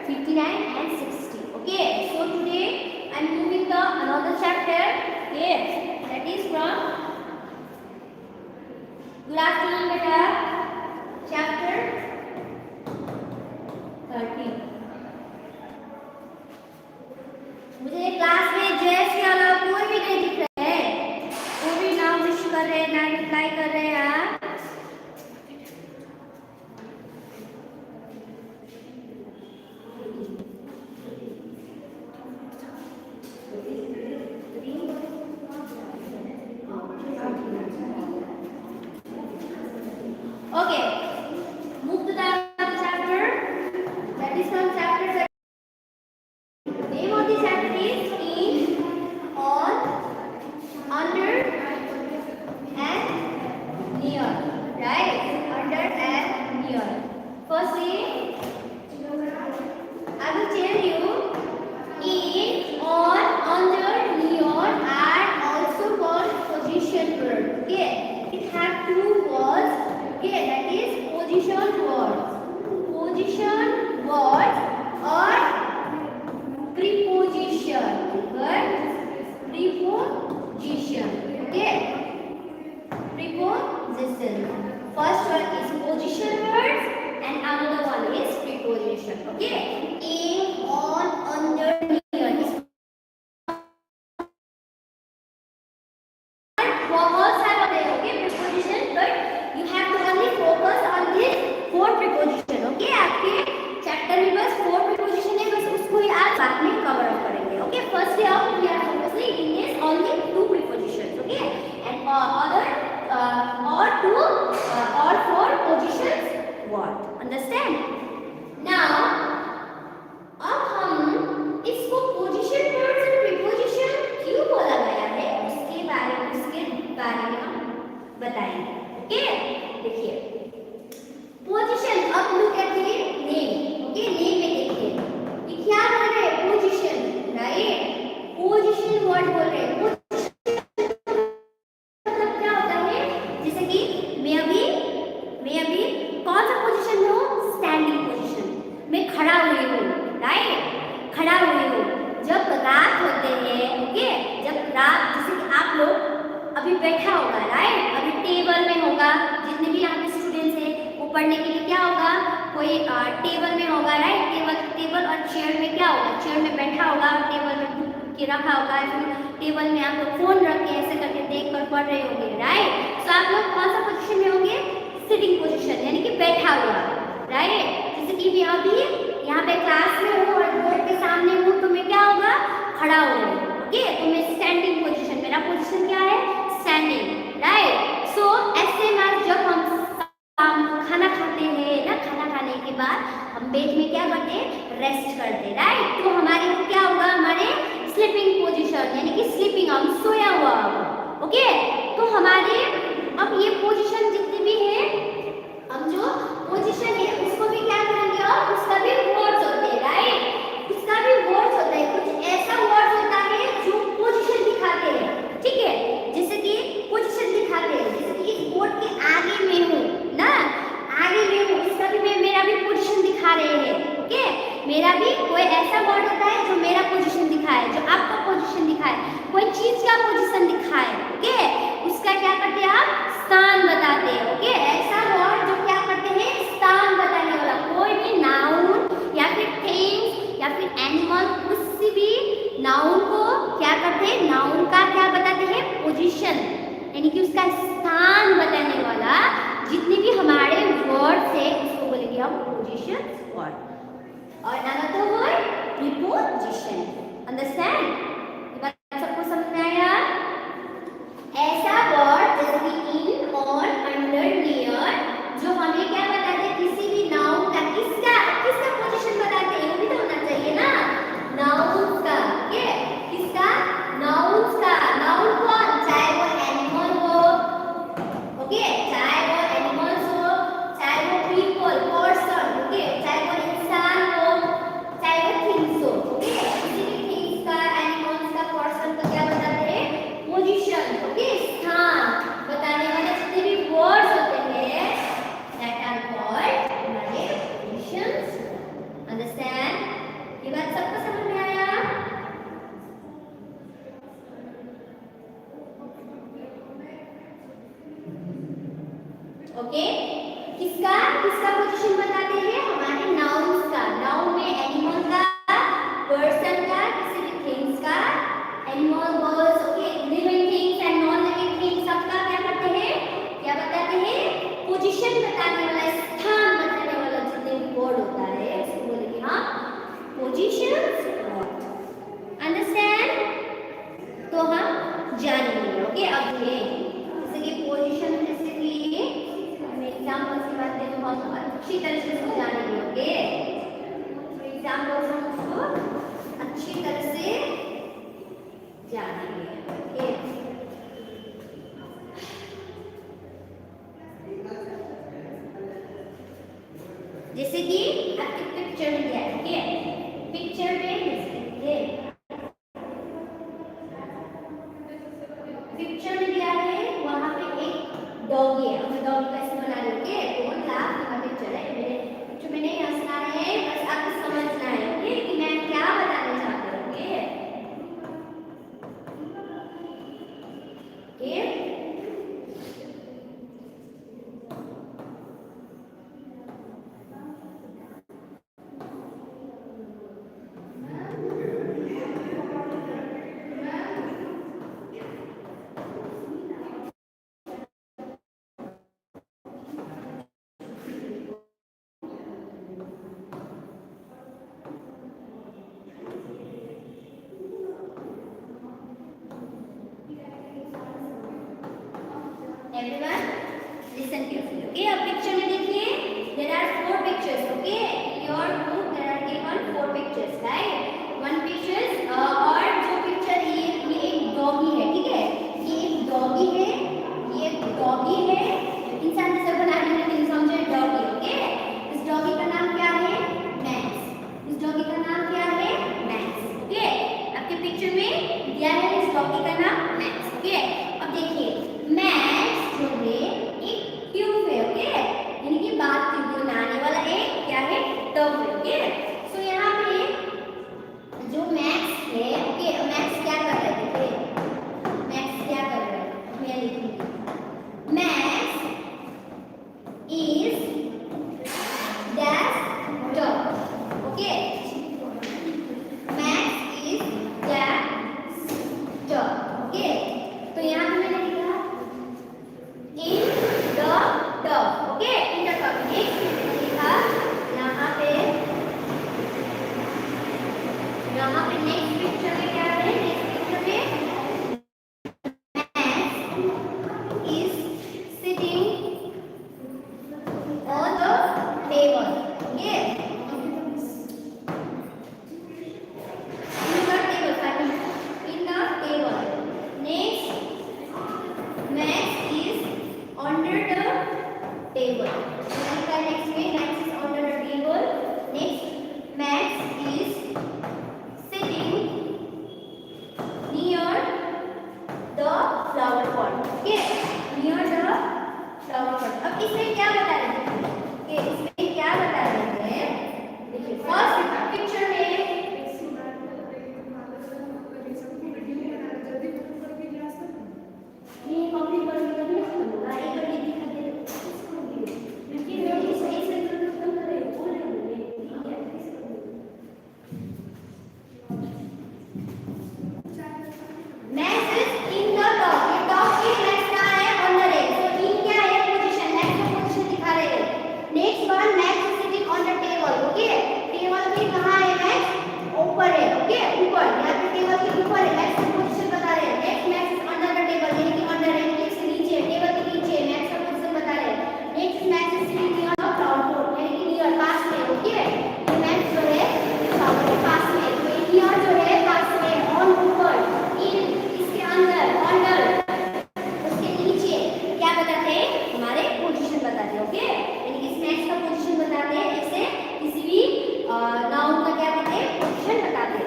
59 and 60. Okay, so today I am moving the another chapter. Okay, that is from good afternoon beta, chapter 13. मुझे क्लास में जैस के अलावा कोई भी नहीं दिख रहा है, कोई भी ना विश कर रहे हैं, ना रिप्लाई कर रहे हैं. Okay, move to the chapter. That is from chapter 13. Name of the chapter is in, on, under, and near. Right? Under and near. Firstly, I will tell you in, on, under, near are also called position words. Okay, it has 2 words. Okay, that is position words. Position words or preposition. But preposition. Okay, preposition. First one is position words and another one is preposition. Okay, in, on, under, near is words are there. Okay, preposition, but you have to only focus on this 4 preposition. Okay, आपके chapter में बस 4 preposition है, बस उसको ही आप साथ में cover up करेंगे. Okay, first we are focusing in this only 2 prepositions. Okay, and other or 2 or 4 positions word. Understand? Now अब हम इसको position words and preposition क्यों बोला गया है उसके बारे में बताएंगे। ओके, देखिए पोजीशन, अब look at the name. Okay, name में देखिए ये क्या बोल रहे हैं, पोजीशन, राइट। पोजीशन वर्ड बोल रहे हैं। मतलब क्या होता है, जैसे कि मैं अभी कौन सा पोजीशन में हूँ, स्टैंडिंग पोजीशन, मैं खड़ा हुई हूँ, राइट, खड़ा हुई हूँ। जब रात होते हैं, ओके, जब रात, जैसे कि आप लोग अभी बैठा होगा, राइट, अभी टेबल में होगा, जितने भी यहाँ पे स्टूडेंट्स हैं वो पढ़ने के लिए क्या होगा, कोई टेबल में होगा, राइट, टेबल और चेयर में क्या होगा, चेयर में बैठा होगा, टेबल में बुक के रखा होगा, फिर टेबल में आप लोग फोन रख के ऐसे करके देख कर पढ़ रहे होंगे, राइट। तो आप लोग कौन सा पोजीशन में होंगे, सिटिंग पोजीशन, यानी कि बैठा हुआ, राइट। जैसे कि मैं अभी यहाँ पे क्लास में हूँ और बोर्ड के सामने हूँ, तो मैं क्या होगा, खड़ा हूँ, ओके, तो मैं स्टैंडिंग पोजीशन, मेरा पोजीशन क्या है, स्टैंडिंग, राइट। सो ऐसे में जब हम खाना खाते हैं ना, खाना खाने के बाद हम बेड में क्या करते हैं, रेस्ट करते हैं, राइट। तो हमारे को क्या होगा, हमारे स्लीपिंग पोजीशन, यानी कि स्लीपिंग, हम सोया हुआ होगा, ओके। तो हमारे अब ये पोजीशन जितने भी है, हम जो पोजीशन है उसको भी क्या करेंगे, और उसका भी वर्ड्स होते हैं, राइट, उसका भी वर्ड्स होता है, कुछ ऐसा वर्ड्स होता है जो पोजीशन दिखाते हैं, ठीक है, जैसे कि पोजीशन दिखाते हैं, जैसे कि इस बोर्ड के आगे में हूँ ना, आगे में हूँ, इसका भी मेरा भी पोजीशन दिखा रहे हैं, ओके। मेरा भी कोई ऐसा वर्ड होता है जो मेरा पोजीशन दिखाए, जो आपका पोजीशन दिखाए, कोई चीज का पोजीशन दिखाए, ओके, उसका क्या करते हैं आप, स्थान बताते हैं, ओके। ऐसा वर्ड जो क्या करते हैं, स्थान बताने वाला, कोई भी नाउन या फिर थिंग्स या फिर एनिमल, किसी भी नाउन को क्या करते हैं, नाउन का क्या बताते हैं, पोजीशन, यानी कि उसका स्थान बताने वाला जितने भी हमारे वर्ड्स है उसको बोलेंगे हम पोजीशन वर्ड। और अनदर वर्ड प्रीपोजिशन, अंडरस्टैंड, ये बात सबको समझ में आया। ऐसा वर्ड जैसे कि इन, ऑन, अंडर, नियर, जो हमें क्या बताते हैं, किसी भी नाउन का किसका पोजीशन बताते हैं, ये भी तो होना चाहिए ना, नाउन का, ओके, किसका, नाउन का, नाउन कौन, चाहे वो एनिमल हो, ओके, चाहे वो एनिमल्स हो, चाहे वो पीपल, पर्सन, ओके, चाहे वो इंसान हो, चाहे वो थिंग्स हो, ओके, किसी भी थिंग्स का, एनिमल्स का, पर्सन का क्या बताते हैं, पोजीशन, ओके, स्थान बताने वाले जितने भी वर्ड्स होते हैं दैट आर कॉल्ड हमारे पोजीशंस, अंडरस्टैंड, ये बात सबको समझ में आया। ओके, किसका पोजीशन बताते हैं, हमारे नाउन्स का, नाउन में एनिमल का, पर्सन का, किसी भी थिंग्स का, animal, birds, okay, living things and non living things, सबका क्या करते हैं, क्या बताते हैं, पोजीशन बताने वाला, स्थान बताने वाला जितने भी वर्ड होता है उसको बोलेंगे हम पोजीशंस वर्ड, अंडरस्टैंड। तो हम जानेंगे, ओके, अब ये जैसे कि पोजीशन, जैसे कि एग्जाम्पल्स की बात करें तो हम अच्छी तरह से इसको जानेंगे, ओके। एग्जाम्पल्स हम उसको अच्छी तरह से जानेंगे, ओके। जैसे कि आपके पिक्चर में दिया है, ओके, पिक्चर में देखिए, पिक्चर में दिया है, वहां पे एक डॉगी है, हमें डॉगी कैसे बना रहे हो, ओके, तो क्लास का पिक्चर है, मेरे पिक्चर में नहीं हंसना है, बस आपको समझना है, ओके, कि मैं क्या बताना चाहती हूँ, okay, okay. Everyone, listen carefully. Okay, अब पिक्चर में देखिए, there are 4 pictures. Okay, in your book there are given 4 pictures, right? One pictures और जो पिक्चर ये एक डॉगी है, ठीक है? ये एक डॉगी है, ये एक doggy table. So like that next way, Max is under the table. Next, Max is sitting near the flower pot. Okay, near the flower pot. अब इसमें क्या बता रहे हैं? Okay, इसमें क्या बता रहे हैं? देखिए, फर्स्ट पिक्चर में ये कॉपी पर भी लगे गाड़ी पर ये दिखा दे लेकिन ये सही से खत्म करे बोल रहे हैं Max is in the top. ये top की Max कहाँ है? Under है. So in क्या है? Position. Max का position दिखा रहे हैं. Next one, Max is sitting on the table. Okay? Table भी कहाँ है Max? ऊपर है. Okay? ऊपर. यहाँ पे table के ऊपर है. Max का position बता रहे हैं. Next Max is under the table. यानी कि under है. Next से नीचे है. Table के नीचे है. Max का position बता रहे हैं. Next Max is sitting near the flower pot. यानी कि near पास में. Okay? ये Max जो है flower के पास में. तो near जो है पास में. On ऊपर. In इसके अंदर. Under. उसके नीचे क्या बताते हैं? हमारे पोजीशन बताते हैं. ओके, यानी कि स्नैक्स का पोजीशन बताते हैं. ऐसे किसी भी नाउन का क्या कहते हैं? पोजीशन बताते हैं.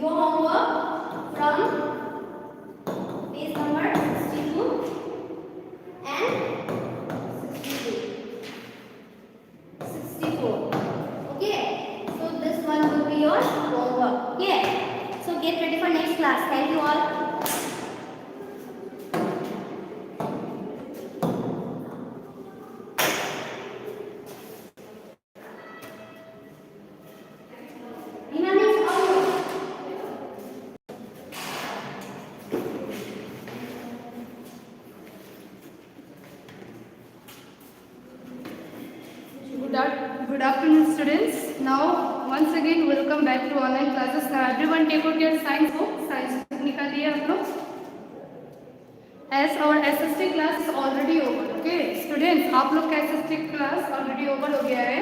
Your homework from page number 62 and 64. Okay, so this one will be your homework. Okay, so get ready for next class. Thank you all. Nina, next homework. Good afternoon, students. Now, once again, welcome back to online classes. Now, everyone take out your science book. Science book निकालिए आप लोग. As our SST class is already over. Okay, students, आप लोग का SST class already over हो गया है.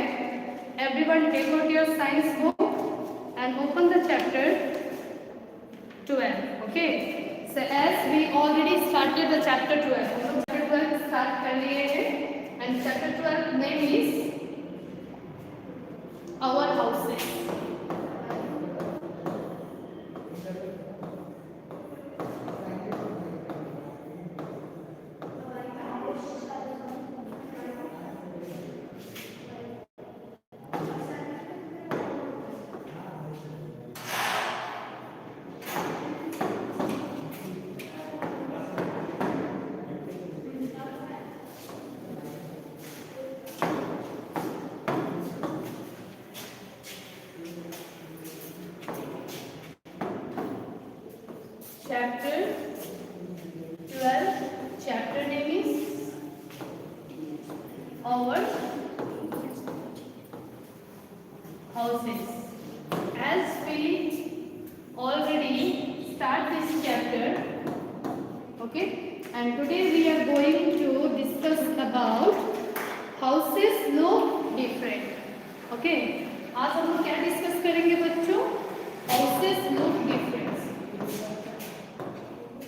Everyone take out your science book and open the chapter 12. Okay. So as we already started the chapter 12. हम लोग chapter 12 start कर लिए हैं. And chapter 12 name is our houses. Chapter 12. Chapter name is our houses. As we already start this chapter, okay, and today we are going to discuss about houses look different. Okay, आज हम लोग क्या discuss करेंगे बच्चों? Houses look different.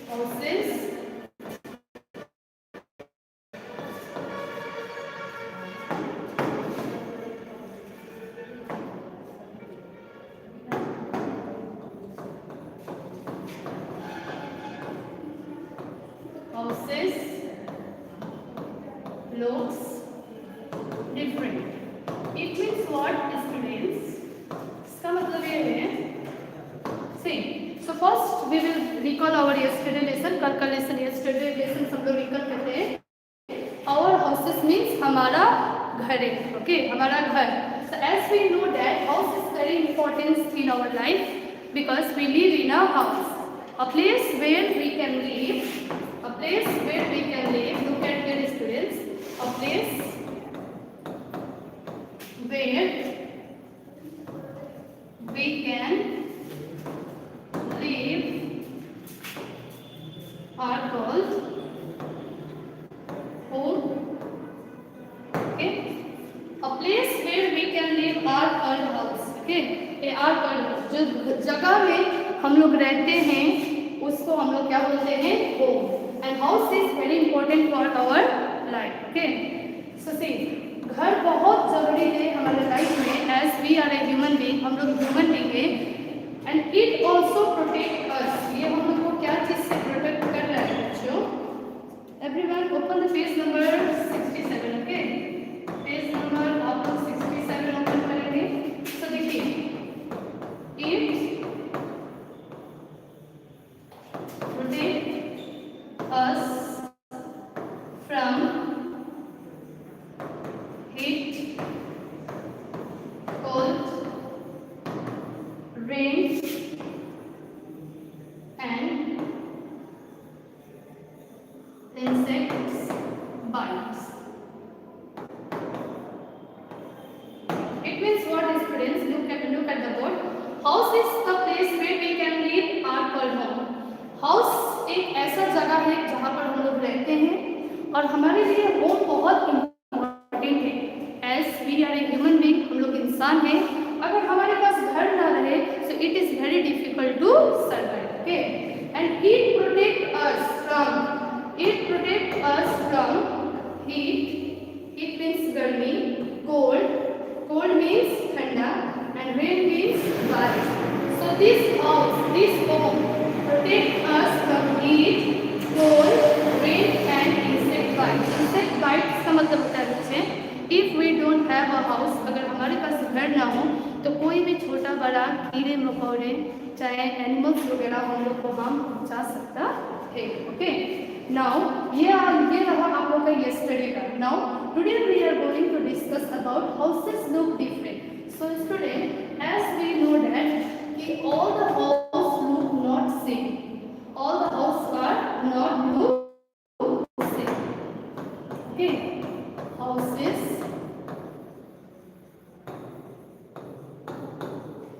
Houses looks different. It means what, students? इसका मतलब ये है, see, so first we will recall our yesterday lesson. कल का lesson yesterday lesson सब लोग recall करते हैं. Our houses means हमारा घर है, okay, हमारा घर. So as we know that house is very important in our life because we live in a house, a place where we can live, a place where we can live. Look at here, students, a place where we can live are called home. Okay, a place where we can live are called house. Okay, ये are called house. जो जगह में हम लोग रहते हैं उसको हम लोग क्या बोलते हैं? Home. and house is very important for our life. Okay, so see, घर बहुत जरूरी है हमारे लाइफ में, as we are a human being, हम लोग ह्यूमन बीइंग है, and it also protect us. ये हम लोग को क्या चीज से प्रोटेक्ट कर रहा है बच्चों? Everyone open the page number 67. Okay, page number आप लोग 67 ओपन करेंगे. So देखिए, it protect us from heat, cold, rain, and insects bites. It means what, students? Look at the board. House is the place where we can live our called home. House एक ऐसा जगह है जहाँ पर हम लोग रहते हैं और हमारे लिए होम बहुत इम्पोर्टेंट है. As we are a human being, हम लोग इंसान हैं. अगर हमारे पास घर ना रहे so it is very difficult to survive. Okay, and it protect us from heat. It means गर्मी, कोल्ड मीन्स ठंडा, एंड रेन मीन्स बारिश. So this home protect us from heat, cold, rain and insect bites. Insect bites का मतलब होता है बच्चे, if we don't have a house, अगर हमारे पास घर ना हो तो कोई भी छोटा बड़ा कीड़े मकोड़े चाहे एनिमल्स वगैरह हम लोग को हम पहुँचा सकता है. ओके, नाउ ये रहा आप लोग का yesterday का. Now today we are going to discuss about houses look different. So student, as we know that कि all the house look not same. All the houses are not look same. Okay, houses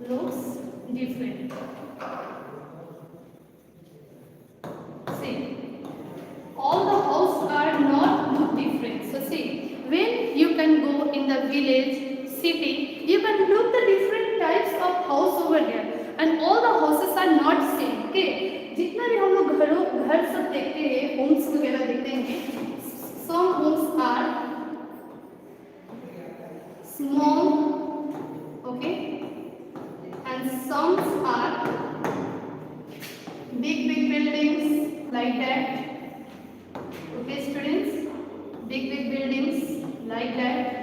looks different. See, all the houses are not look different. So see, when you can go in the village, city, you can look the different types of house over there, and all the houses are not same. Okay, जितना भी हम लोग घर सब देखते हैं, Holmes वगैरह देखते हैं, some homes are small, okay, and some are big buildings like that. Okay students, big buildings like that.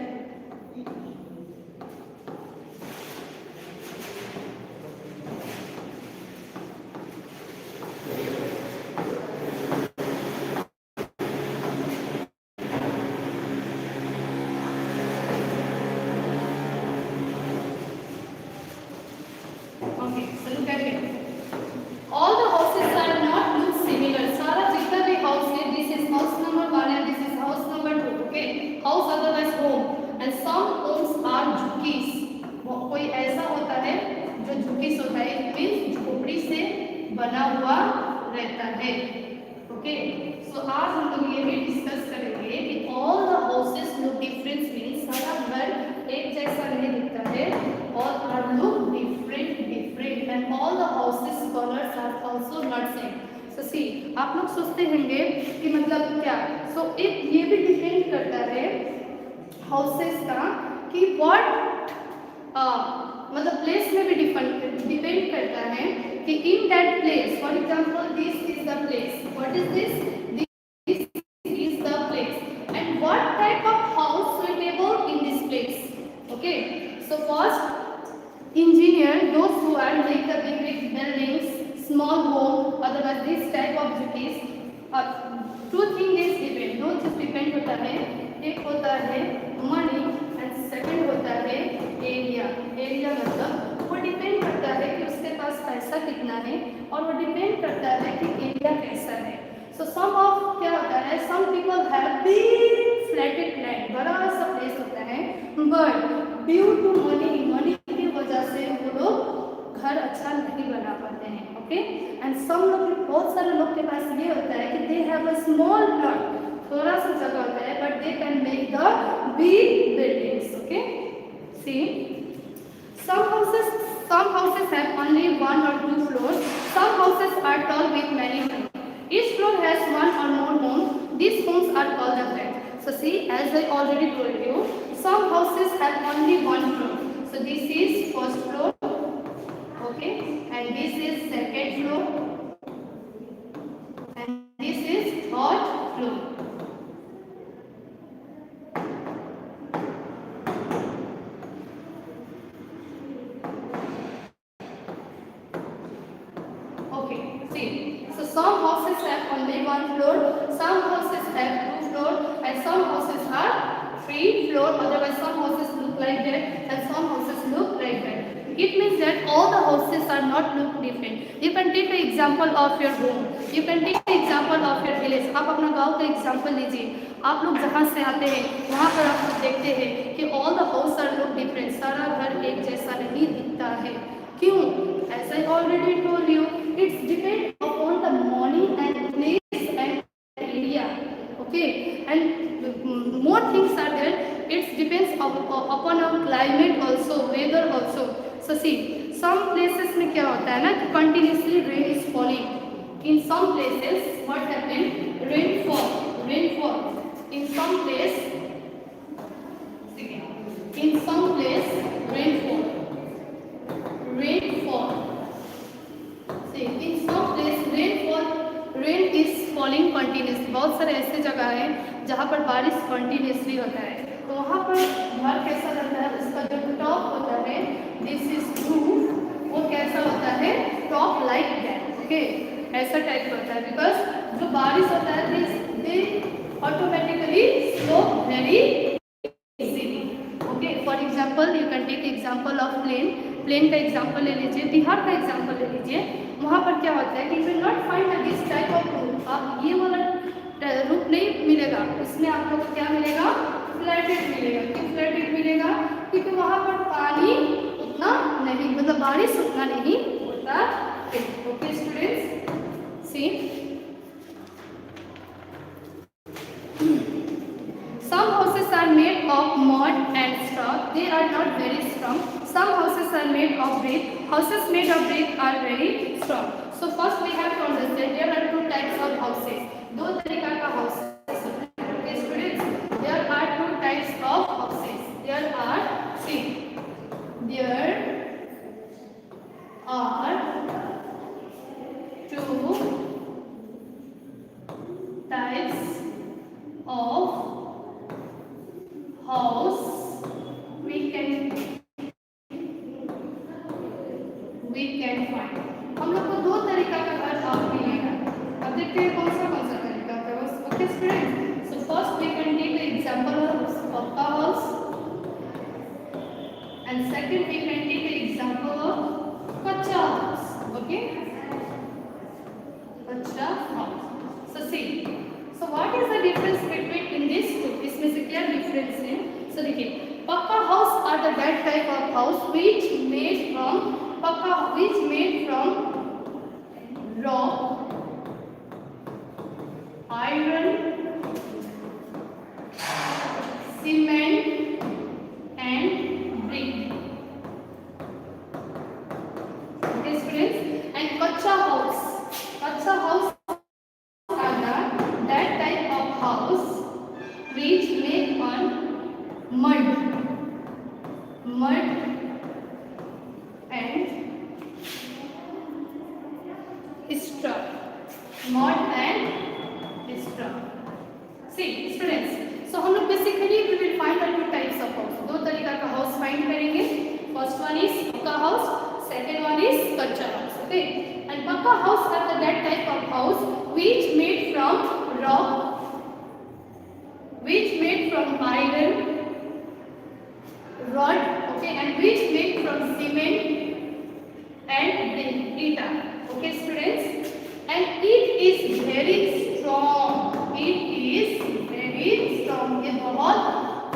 Okay, so look at it. All the houses are not look similar. सारा जितना भी house है, this is house number 1 and this is house number 2. Okay, house otherwise home, and some homes are झुकीस. कोई ऐसा होता है जो झुकीस होता है, means झोपड़ी से बना हुआ रहता है. Okay, so आज हम लोग ये भी डिस्कस करेंगे कि all the houses look different means सारा घर एक जैसा नहीं दिखता है, all are look different, and all the houses colors are also not same. So see, आप लोग सोचते होंगे कि मतलब क्या, so एक ये भी डिपेंड करता है हाउसेस का कि what मतलब प्लेस में भी डिपेंड करता है कि in that place, for example this is the place, what is this is the place, and what type of house suitable in this place. Okay, so first engineer, those who are make the big buildings, small home, otherwise this type of duties, two things depend. दो चीज depend होता है, एक होता है money and second होता है area. Area मतलब वो डिपेंड करता है कि उसके पास पैसा कितना है, और वो डिपेंड करता है कि एरिया कैसा है. सो सम ऑफ क्या होता है, some people have big flatted land, बड़ा सा प्लेस होता है, बट ड्यू टू मनी की वजह से वो लोग घर अच्छा नहीं बना पाते हैं. ओके, एंड सम लोग, बहुत सारे लोग के पास ये होता है कि they have a small plot, थोड़ा सा जगह होता है, but they can make the big buildings. Okay, see some houses have only 1 or 2 floors, some houses are tall with many Each floor has one or more homes. These homes are called the flat. So see, as I already told you, some houses have only one floor. So this is first floor, okay, and this is second floor, and this is third floor. Okay, see, so some houses have only one floor, some houses have two floors, and some houses are three floor. Otherwise, some houses look like that, and some houses look like that. It means that all the houses are not look different. You can take the example of your home. You can take the example of your village. आप अपना गांव का example लीजिए. आप लोग जहाँ से आते हैं, वहाँ पर आप लोग देखते हैं कि all the houses are look different. सारा घर एक जैसा नहीं दिखता है. क्यों? As I already told you, it's depend upon the money and place and area. Okay, and more things are there. It depends upon our climate also, weather also. So see, some places में क्या होता है ना कि continuously rain is falling. In some places, what happen? Rainfall. In some place, rainfall. See, in some place rain is falling continuously. बहुत सारे ऐसे जगह हैं जहाँ पर बारिश continuously होता है. तो वहाँ पर घर कैसा लगता है? उसका जो टॉप होता है, this is roof, वो कैसा होता है? Top like that. Okay, ऐसा टाइप होता है. Because जो बारिश होता है, they automatically slope very easily. Okay, for example, you can take example of plane का एग्जाम्पल ले लीजिए, बिहार का एग्जाम्पल ले लीजिए. वहाँ पर क्या होता है कि you will not find this type of roof. आप ये वाला रूप नहीं मिलेगा, उसमें आप लोग को क्या मिलेगा? फ्लैटेड मिलेगा. क्यों फ्लैटेड मिलेगा? क्योंकि वहाँ पर पानी उतना नहीं, मतलब बारिश उतना नहीं होता है. Okay students, see, some houses are made of mud and straw. They are not very strong. Some houses are made of brick. Houses made of brick are very strong. So first we have to understand there are two types of houses. दो तरीका का houses. Okay students, there are two types of houses. There are two types of house we can find. हम लोग को दो तरीका का घर आप मिलेगा. अब देखते हैं कौन सा तरीका है. Okay student, so first we can take the example of pucca house, and second we can take the example of kutcha house. Okay, kutcha house. So see, so what is the difference between in this two? इसमें से क्या difference है? So देखिए, pucca house are the that type of house which made from rock, iron, cement and brick. Okay students, and kacha house are that type of house which made on mud and straw. See students, so हम लोग basically we will find the two types of house. दो तरीका का house find करेंगे. First one is पक्का house, second one is कच्चा house. Okay, and पक्का house are the that type of house which made from rock, which made from iron, rod, okay, and which made from cement and brick. Okay students, and it is very strong. ये बहुत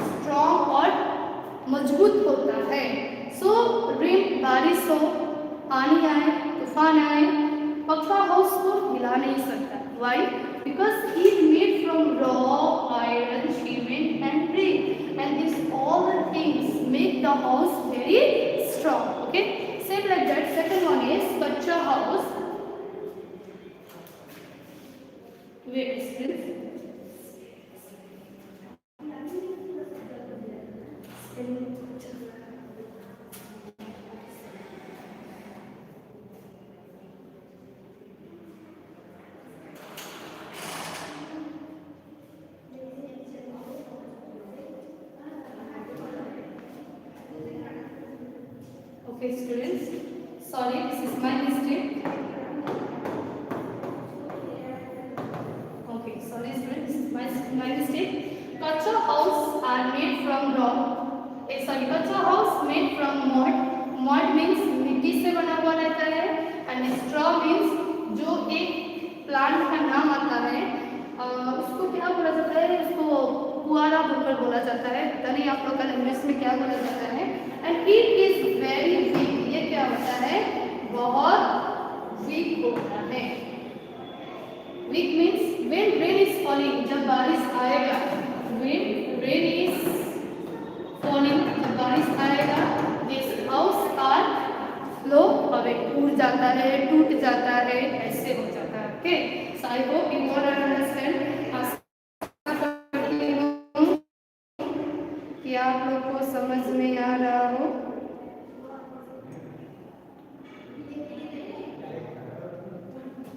strong और मजबूत होता है. So rain, बारिश हो, पानी आए, तूफान आए, पक्का हाउस को हिला नहीं सकता. Why? Because it made from rock, iron, cement and brick, and these all the things make the house very strong. Okay, same like that. Second one is कच्चा house. Wait, students. Okay, students. Sorry, this is my mistake. Okay, sorry, students. My mistake. Kacha house are made from rock. Kacha house made from mud. Mud means मिट्टी से बना हुआ रहता है, and straw means जो एक plant का नाम आता है, उसको क्या बोला जाता है? उसको पुआरा बोलकर बोला जाता है. पता नहीं आप लोग का लैंग्वेज में क्या बोला जाता है. And it is very weak. ये क्या होता है? बहुत weak होता है. Weak means when rain is falling, जब बारिश आएगा. When rain is falling, जब बारिश आएगा, this house are flow away, टूट जाता है, टूट जाता है, ऐसे हो जाता है. Okay, so I hope you all understand. आशा करती हूँ कि आप लोग को समझ में